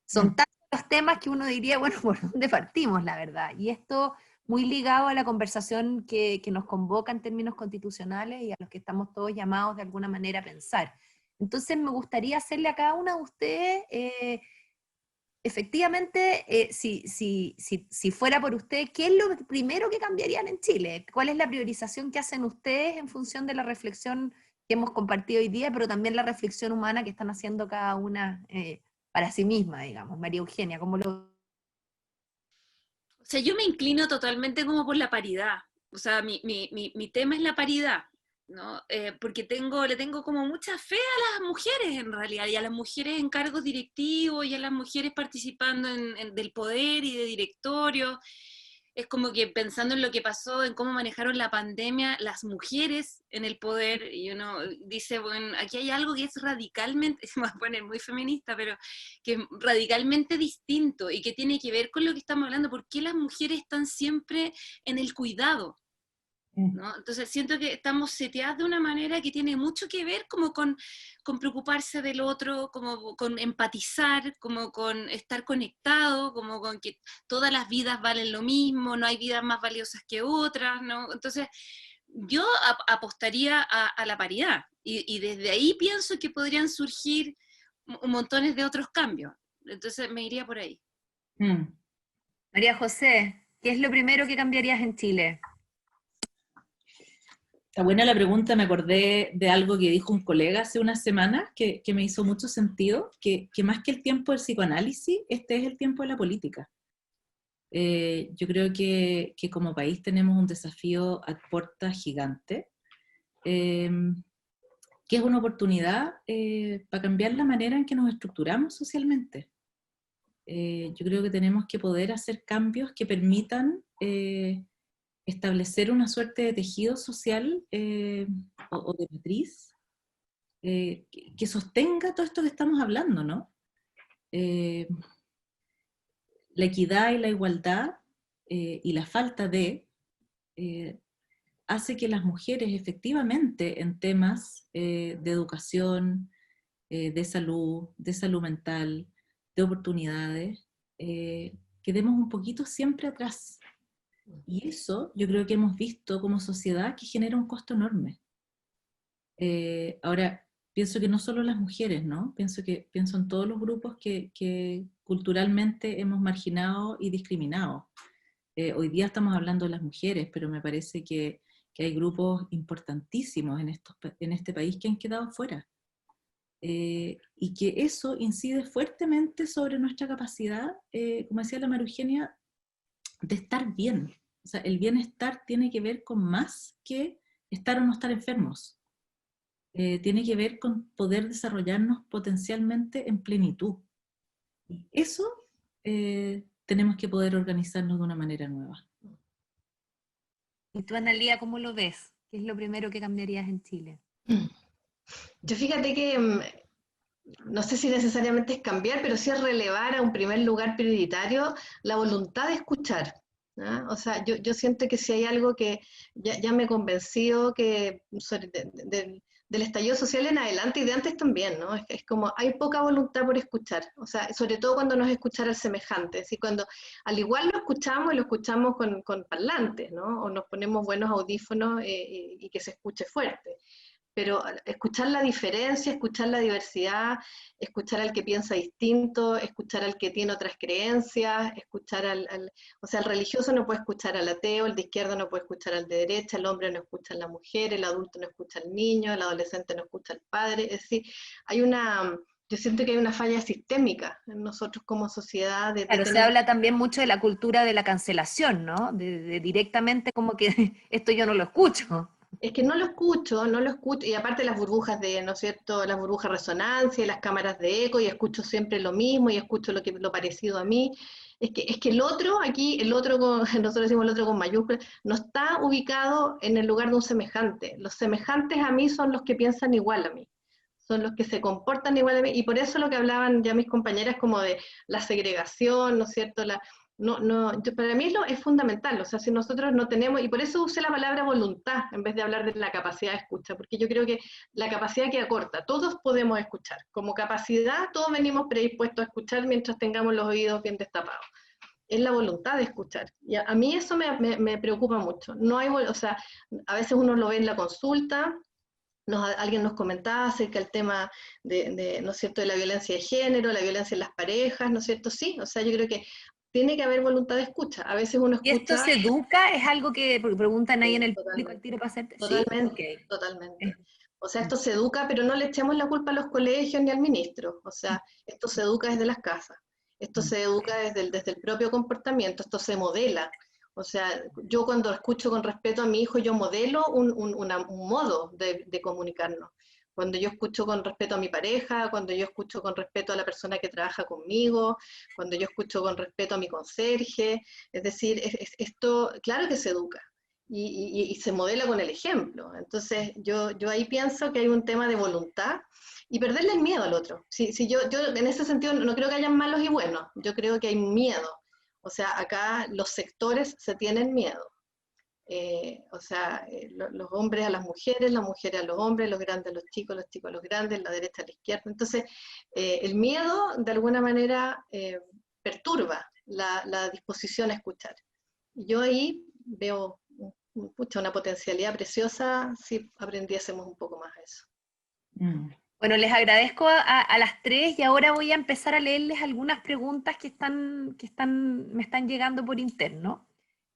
Son tantos los temas que uno diría, bueno, ¿por dónde partimos, la verdad? Y esto muy ligado a la conversación que nos convoca en términos constitucionales y a los que estamos todos llamados de alguna manera a pensar. Entonces me gustaría hacerle a cada una de ustedes, efectivamente, si fuera por ustedes, ¿qué es lo primero que cambiarían en Chile? ¿Cuál es la priorización que hacen ustedes en función de la reflexión que hemos compartido hoy día, pero también la reflexión humana que están haciendo cada una para sí misma, digamos? María Eugenia, ¿cómo lo...? O sea, yo me inclino totalmente como por la paridad. O sea, mi tema es la paridad, ¿no? Porque le tengo como mucha fe a las mujeres en realidad, y a las mujeres en cargos directivos, y a las mujeres participando del poder y de directorio. Es como que pensando en lo que pasó, en cómo manejaron la pandemia las mujeres en el poder, y uno dice, bueno, aquí hay algo que es radicalmente, se me va a poner muy feminista, pero que es radicalmente distinto y que tiene que ver con lo que estamos hablando, por qué las mujeres están siempre en el cuidado, ¿no? Entonces siento que estamos seteadas de una manera que tiene mucho que ver como con preocuparse del otro, como con empatizar, como con estar conectado, como con que todas las vidas valen lo mismo, no hay vidas más valiosas que otras, ¿no? Entonces yo apostaría a la paridad y desde ahí pienso que podrían surgir montones de otros cambios. Entonces me iría por ahí. María José, ¿qué es lo primero que cambiarías en Chile? Está buena la pregunta, me acordé de algo que dijo un colega hace unas semanas que me hizo mucho sentido, que más que el tiempo del psicoanálisis, este es el tiempo de la política. Yo creo que como país tenemos un desafío a puertas gigante, que es una oportunidad para cambiar la manera en que nos estructuramos socialmente. Yo creo que tenemos que poder hacer cambios que permitan establecer una suerte de tejido social o de matriz que sostenga todo esto que estamos hablando, ¿no? La equidad y la igualdad y la falta de hace que las mujeres efectivamente en temas de educación, de salud mental, de oportunidades, quedemos un poquito siempre atrás. Y eso yo creo que hemos visto como sociedad que genera un costo enorme. Ahora, pienso que no solo las mujeres, ¿no? Pienso en todos los grupos que culturalmente hemos marginado y discriminado. Hoy día estamos hablando de las mujeres, pero me parece que hay grupos importantísimos en este país que han quedado fuera. Y que eso incide fuertemente sobre nuestra capacidad, como decía la María Eugenia, de estar bien. O sea, el bienestar tiene que ver con más que estar o no estar enfermos. Tiene que ver con poder desarrollarnos potencialmente en plenitud. Y eso tenemos que poder organizarnos de una manera nueva. ¿Y tú, Analía, cómo lo ves? ¿Qué es lo primero que cambiarías en Chile? Yo fíjate que no sé si necesariamente es cambiar, pero sí es relevar a un primer lugar prioritario la voluntad de escuchar. ¿Ah? O sea, yo siento que si hay algo que ya me convenció que del estallido social en adelante y de antes también, ¿no? Es como hay poca voluntad por escuchar, o sea, sobre todo cuando no es escuchar al semejante, ¿sí? Cuando al igual lo escuchamos y lo escuchamos con parlantes, ¿no? O nos ponemos buenos audífonos y que se escuche fuerte. Pero escuchar la diferencia, escuchar la diversidad, escuchar al que piensa distinto, escuchar al que tiene otras creencias, escuchar o sea, el religioso no puede escuchar al ateo, el de izquierda no puede escuchar al de derecha, el hombre no escucha a la mujer, el adulto no escucha al niño, el adolescente no escucha al padre, es decir, yo siento que hay una falla sistémica en nosotros como sociedad. Claro, se habla también mucho de la cultura de la cancelación, ¿no? De directamente como que esto yo no lo escucho. Es que no lo escucho, y aparte las burbujas ¿no es cierto? Las burbujas de resonancia, las cámaras de eco, y escucho siempre lo mismo, y escucho lo parecido a mí. Es que el otro, aquí, nosotros decimos el otro con mayúsculas, no está ubicado en el lugar de un semejante. Los semejantes a mí son los que piensan igual a mí, son los que se comportan igual a mí, y por eso lo que hablaban ya mis compañeras como de la segregación, ¿no es cierto? Para mí es fundamental, o sea, si nosotros no tenemos, y por eso usé la palabra voluntad en vez de hablar de la capacidad de escucha, porque yo creo que la capacidad queda corta, todos podemos escuchar, como capacidad todos venimos predispuestos a escuchar mientras tengamos los oídos bien destapados. Es la voluntad de escuchar. Y a mí eso me preocupa mucho. No hay, o sea, a veces uno lo ve en la consulta, alguien nos comentaba acerca del tema ¿no es cierto?, de la violencia de género, la violencia en las parejas, ¿no es cierto? Sí, o sea, yo creo que tiene que haber voluntad de escucha. A veces uno ¿Y esto escucha... se educa? ¿Es algo que preguntan ahí en el público al Totalmente, tiro para hacerte? totalmente, ¿Sí? Okay. totalmente. O sea, esto se educa, pero no le echemos la culpa a los colegios ni al ministro. O sea, esto se educa desde las casas. Esto se educa desde el propio comportamiento. Esto se modela. O sea, yo cuando escucho con respeto a mi hijo, yo modelo un modo de comunicarnos. Cuando yo escucho con respeto a mi pareja, cuando yo escucho con respeto a la persona que trabaja conmigo, cuando yo escucho con respeto a mi conserje, es decir, esto, claro que se educa y se modela con el ejemplo. Entonces, yo ahí pienso que hay un tema de voluntad y perderle el miedo al otro. Yo en ese sentido no creo que hayan malos y buenos, yo creo que hay miedo. O sea, acá los sectores se tienen miedo. O sea, los hombres a las mujeres a los hombres, los grandes a los chicos a los grandes, la derecha a la izquierda. Entonces, el miedo de alguna manera perturba la disposición a escuchar. Y yo ahí veo una potencialidad preciosa si aprendiésemos un poco más eso. Bueno, les agradezco a las tres y ahora voy a empezar a leerles algunas preguntas que me están llegando por interno.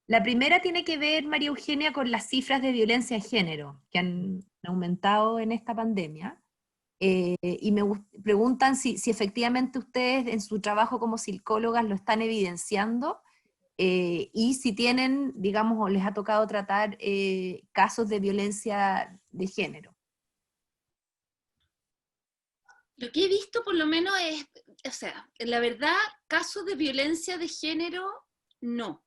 La primera tiene que ver, María Eugenia, con las cifras de violencia de género que han aumentado en esta pandemia. Y me preguntan si efectivamente ustedes en su trabajo como psicólogas lo están evidenciando y si tienen, digamos, o les ha tocado tratar casos de violencia de género. Lo que he visto por lo menos es, o sea, la verdad, casos de violencia de género, no.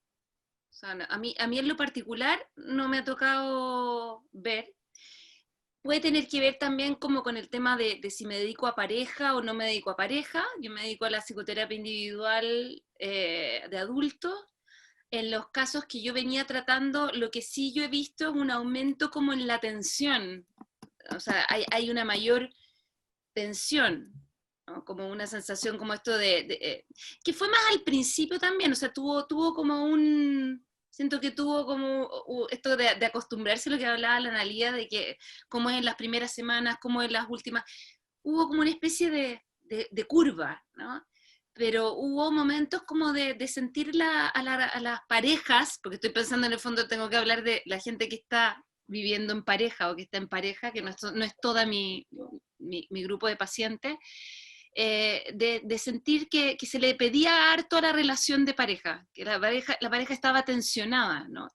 O sea, a mí en lo particular no me ha tocado ver. Puede tener que ver también como con el tema de si me dedico a pareja o no me dedico a pareja. Yo me dedico a la psicoterapia individual de adultos. En los casos que yo venía tratando, lo que sí yo he visto es un aumento como en la tensión. O sea, hay una mayor tensión, ¿no? Como una sensación como esto que fue más al principio también, o sea, tuvo como siento que tuvo como esto de acostumbrarse a lo que hablaba la Analía, de que cómo es en las primeras semanas, cómo en las últimas, hubo como una especie de curva, ¿no? Pero hubo momentos como de sentir a las parejas, porque estoy pensando en el fondo, tengo que hablar de la gente que está viviendo en pareja o que está en pareja, que no es toda mi grupo de pacientes, de sentir que se le pedía harto a la relación de pareja, que la pareja estaba tensionada, ¿no?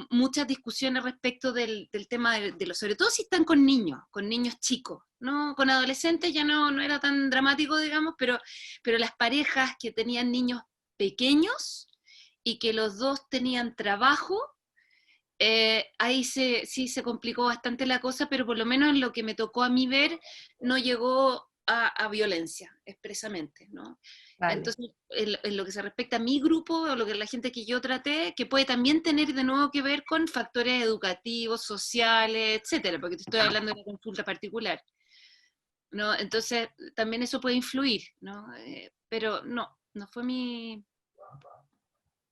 Muchas discusiones respecto del tema sobre todo si están con niños chicos, ¿no? Con adolescentes ya no era tan dramático, digamos, pero las parejas que tenían niños pequeños y que los dos tenían trabajo, ahí sí se complicó bastante la cosa, pero por lo menos en lo que me tocó a mí ver, no llegó a violencia expresamente, ¿no? Vale. Entonces, en lo que se respecta a mi grupo, o lo que la gente que yo traté, que puede también tener de nuevo que ver con factores educativos, sociales, etcétera, porque te estoy hablando de una consulta particular, ¿no? Entonces, también eso puede influir, ¿no? Pero no fue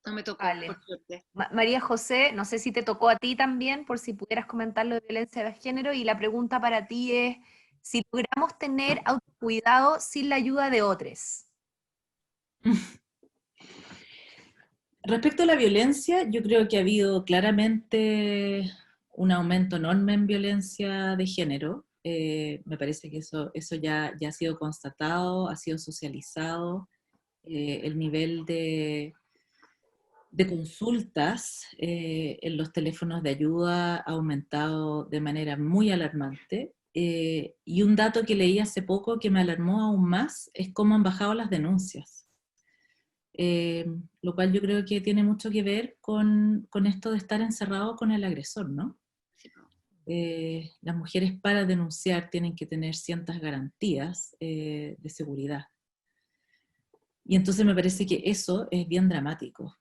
no me tocó, Vale. por suerte. María José, no sé si te tocó a ti también, por si pudieras comentar lo de violencia de género, y la pregunta para ti es, si logramos tener autocuidado sin la ayuda de otros. Respecto a la violencia, yo creo que ha habido claramente un aumento enorme en violencia de género. Me parece que eso ya ha sido constatado, ha sido socializado. El nivel de consultas en los teléfonos de ayuda ha aumentado de manera muy alarmante. Y un dato que leí hace poco que me alarmó aún más es cómo han bajado las denuncias. Lo cual yo creo que tiene mucho que ver con esto de estar encerrado con el agresor, ¿no? Las mujeres para denunciar tienen que tener ciertas garantías de seguridad. Y entonces me parece que eso es bien dramático.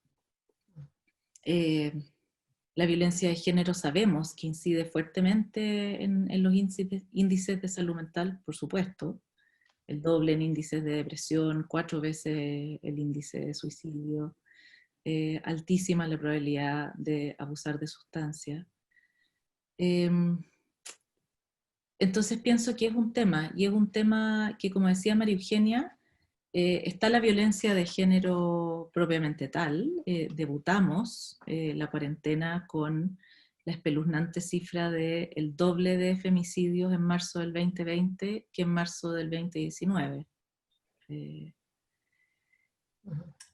La violencia de género sabemos que incide fuertemente en los índices de salud mental, por supuesto, el doble en índices de depresión, 4 veces el índice de suicidio, altísima la probabilidad de abusar de sustancias. Entonces pienso que es un tema, y es un tema que, como decía María Eugenia, está la violencia de género propiamente tal. Debutamos la cuarentena con la espeluznante cifra del doble de femicidios en marzo del 2020 que en marzo del 2019.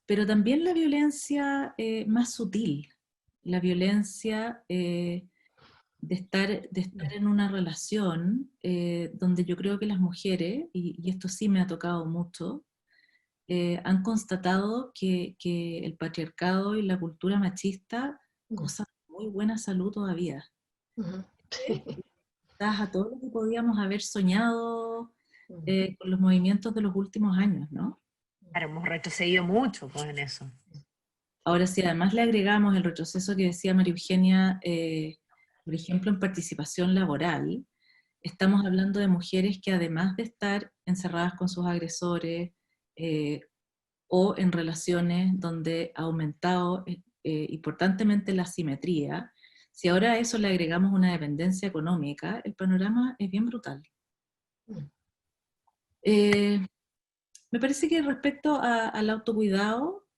Pero también la violencia más sutil, la violencia de estar en una relación donde yo creo que las mujeres, y esto sí me ha tocado mucho, han constatado que el patriarcado y la cultura machista gozan de muy buena salud todavía. A todo lo que podíamos haber soñado con los movimientos de los últimos años, ¿no? Claro, hemos retrocedido mucho pues, en eso. Ahora, si además le agregamos el retroceso que decía María Eugenia, por ejemplo, en participación laboral, estamos hablando de mujeres que además de estar encerradas con sus agresores o en relaciones donde ha aumentado importantemente la asimetría, si ahora a eso le agregamos una dependencia económica, el panorama es bien brutal. Me parece que respecto al autocuidado,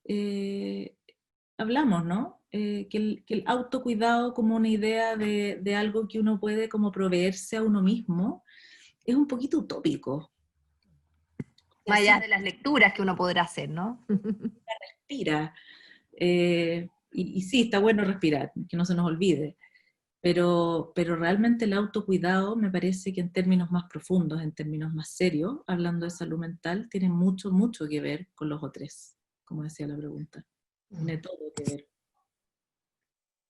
hablamos, ¿no? Que el autocuidado como una idea de algo que uno puede como proveerse a uno mismo es un poquito utópico. Más allá de las lecturas que uno podrá hacer, ¿no? Respira. Y sí, está bueno respirar, que no se nos olvide. Pero realmente el autocuidado me parece que en términos más profundos, en términos más serios, hablando de salud mental, tiene mucho, mucho que ver con los otros, como decía la pregunta. Tiene todo que ver.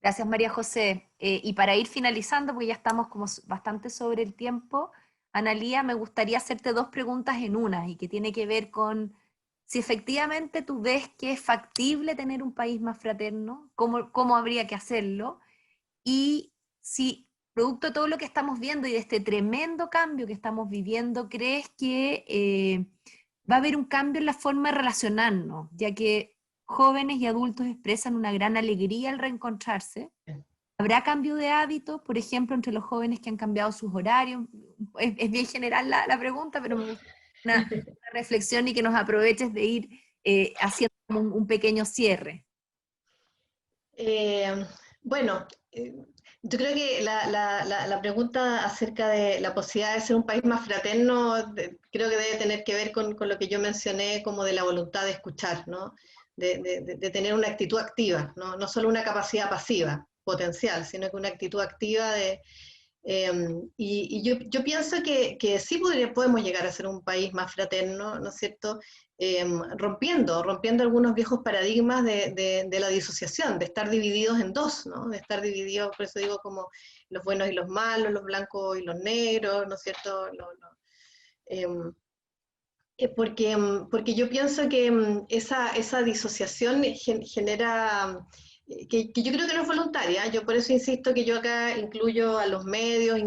Gracias, María José. Y para ir finalizando, porque ya estamos como bastante sobre el tiempo, Analía, me gustaría hacerte 2 preguntas en una, y que tiene que ver con si efectivamente tú ves que es factible tener un país más fraterno, cómo habría que hacerlo, y si producto de todo lo que estamos viendo y de este tremendo cambio que estamos viviendo, ¿crees que va a haber un cambio en la forma de relacionarnos, ya que jóvenes y adultos expresan una gran alegría al reencontrarse? ¿Habrá cambio de hábitos, por ejemplo, entre los jóvenes que han cambiado sus horarios? Es bien general la pregunta, pero me gusta una reflexión y que nos aproveches de ir haciendo un pequeño cierre. Bueno, yo creo que la pregunta acerca de la posibilidad de ser un país más fraterno, creo que debe tener que ver con lo que yo mencioné como de la voluntad de escuchar, ¿no? De tener una actitud activa, ¿no? No solo una capacidad pasiva, potencial, sino que una actitud activa y yo pienso que sí podemos llegar a ser un país más fraterno, ¿no es cierto? Rompiendo algunos viejos paradigmas de la disociación, de estar divididos en dos, ¿no? De estar divididos, por eso digo, como los buenos y los malos, los blancos y los negros, ¿no es cierto? Porque yo pienso que esa disociación genera, que yo creo que no es voluntaria, yo por eso insisto que yo acá incluyo a los medios,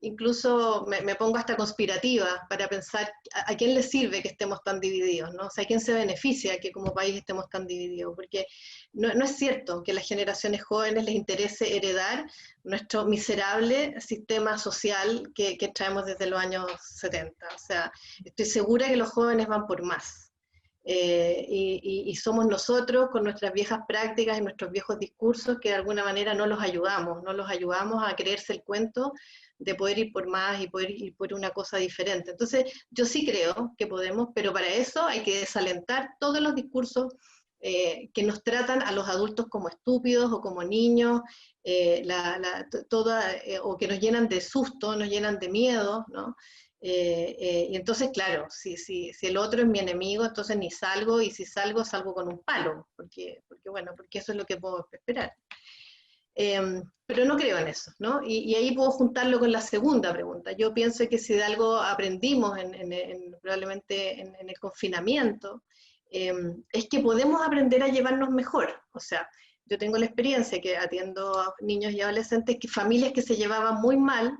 incluso me pongo hasta conspirativa para pensar a quién le sirve que estemos tan divididos, ¿no? O sea, ¿a quién se beneficia que como país estemos tan divididos? Porque no es cierto que a las generaciones jóvenes les interese heredar nuestro miserable sistema social que traemos desde los años 70. O sea, estoy segura que los jóvenes van por más. Y somos nosotros con nuestras viejas prácticas y nuestros viejos discursos que de alguna manera no los ayudamos a creerse el cuento de poder ir por más y poder ir por una cosa diferente. Entonces, yo sí creo que podemos, pero para eso hay que desalentar todos los discursos que nos tratan a los adultos como estúpidos o como niños, o que nos llenan de susto, nos llenan de miedo, ¿no? Y entonces, claro, si el otro es mi enemigo, entonces ni salgo, y si salgo con un palo, porque eso es lo que puedo esperar. Pero no creo en eso, ¿no? Y ahí puedo juntarlo con la segunda pregunta. Yo pienso que si de algo aprendimos probablemente en el confinamiento, es que podemos aprender a llevarnos mejor. O sea, yo tengo la experiencia que atiendo a niños y adolescentes, que familias que se llevaban muy mal,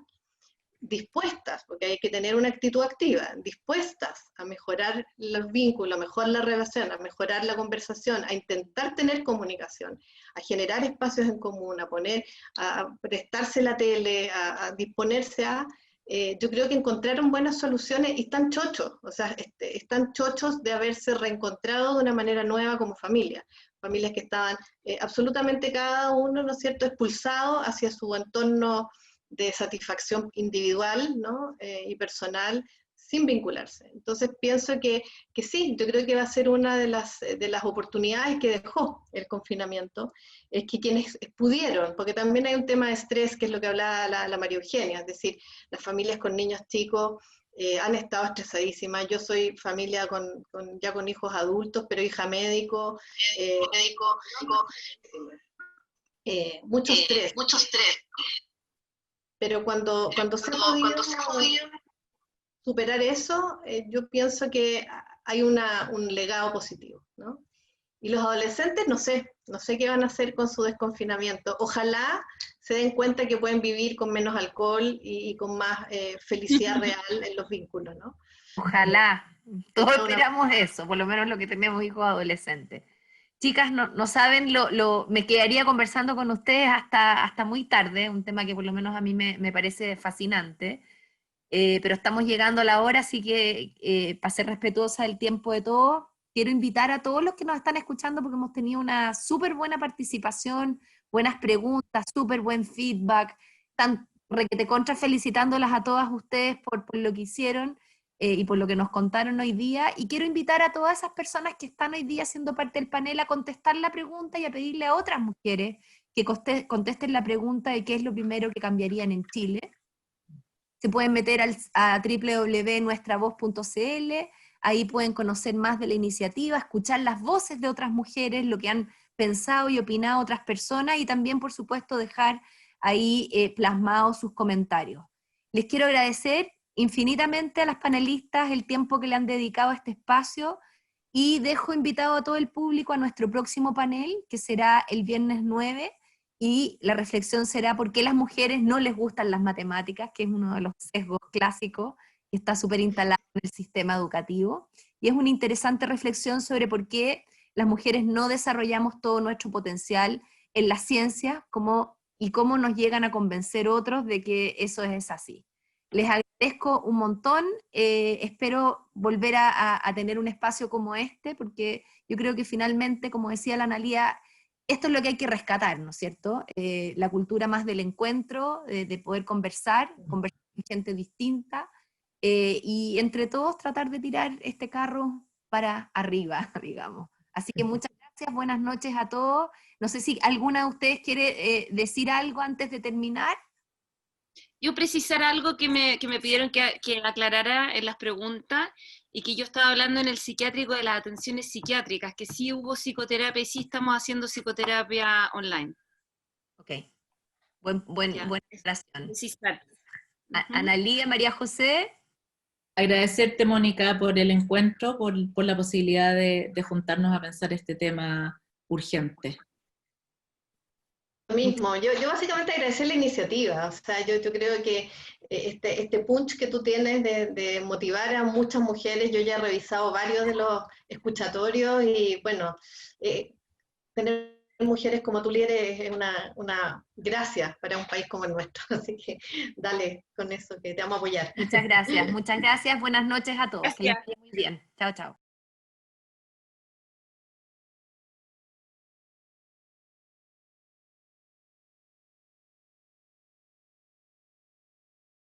dispuestas, porque hay que tener una actitud activa, dispuestas a mejorar los vínculos, a mejorar la relación, a mejorar la conversación, a intentar tener comunicación, a generar espacios en común, a prestarse la tele, a disponerse yo creo que encontraron buenas soluciones y están chochos, o sea, están chochos de haberse reencontrado de una manera nueva como familias que estaban absolutamente cada uno, ¿no es cierto?, expulsado hacia su entorno de satisfacción individual, ¿no? Y personal, sin vincularse. Entonces pienso que sí, yo creo que va a ser una de las oportunidades que dejó el confinamiento, es que quienes pudieron, porque también hay un tema de estrés, que es lo que hablaba la María Eugenia, es decir, las familias con niños chicos han estado estresadísimas. Yo soy familia ya con hijos adultos, pero hija médico, mucho estrés. Pero cuando se ha podido superar eso, yo pienso que hay un legado positivo, ¿no? Y los adolescentes, no sé qué van a hacer con su desconfinamiento. Ojalá se den cuenta que pueden vivir con menos alcohol y con más felicidad real en los vínculos, ¿no? Ojalá, todos esperamos eso, por lo menos lo que tenemos hijos adolescentes. Chicas, no saben, me quedaría conversando con ustedes hasta muy tarde, un tema que por lo menos a mí me parece fascinante, pero estamos llegando a la hora, así que para ser respetuosa del tiempo de todos, quiero invitar a todos los que nos están escuchando, porque hemos tenido una súper buena participación, buenas preguntas, súper buen feedback, tan requete contra felicitándolas a todas ustedes por lo que hicieron, y por lo que nos contaron hoy día, y quiero invitar a todas esas personas que están hoy día siendo parte del panel a contestar la pregunta y a pedirle a otras mujeres que contesten la pregunta de qué es lo primero que cambiarían en Chile. Se pueden meter a www.nuestravoz.cl, ahí pueden conocer más de la iniciativa, escuchar las voces de otras mujeres, lo que han pensado y opinado otras personas, y también, por supuesto, dejar ahí plasmados sus comentarios. Les quiero agradecer infinitamente a las panelistas el tiempo que le han dedicado a este espacio, y dejo invitado a todo el público a nuestro próximo panel, que será el viernes 9, y la reflexión será por qué las mujeres no les gustan las matemáticas, que es uno de los sesgos clásicos que está súper instalado en el sistema educativo, y es una interesante reflexión sobre por qué las mujeres no desarrollamos todo nuestro potencial en la ciencia, y cómo nos llegan a convencer otros de que eso es así. Les agradezco un montón, espero volver a tener un espacio como este, porque yo creo que finalmente, como decía la Analía, esto es lo que hay que rescatar, ¿no es cierto? La cultura más del encuentro, de poder conversar con gente distinta, y entre todos tratar de tirar este carro para arriba, digamos. Así que muchas gracias, buenas noches a todos. No sé si alguna de ustedes quiere decir algo antes de terminar. Yo precisar algo que me pidieron que aclarara en las preguntas, y que yo estaba hablando en el psiquiátrico de las atenciones psiquiátricas, que sí hubo psicoterapia y sí estamos haciendo psicoterapia online. Ok, buena aclaración. Precisar. Analía, María José. Agradecerte, Mónica, por el encuentro, por la posibilidad de juntarnos a pensar este tema urgente. Lo mismo, yo básicamente agradecer la iniciativa, o sea, yo creo que este punch que tú tienes de motivar a muchas mujeres, yo ya he revisado varios de los escuchatorios y bueno, tener mujeres como tú líderes es una gracia para un país como el nuestro, así que dale con eso, que te vamos a apoyar. Muchas gracias, buenas noches a todos. Que les vaya muy bien. Chao, chao.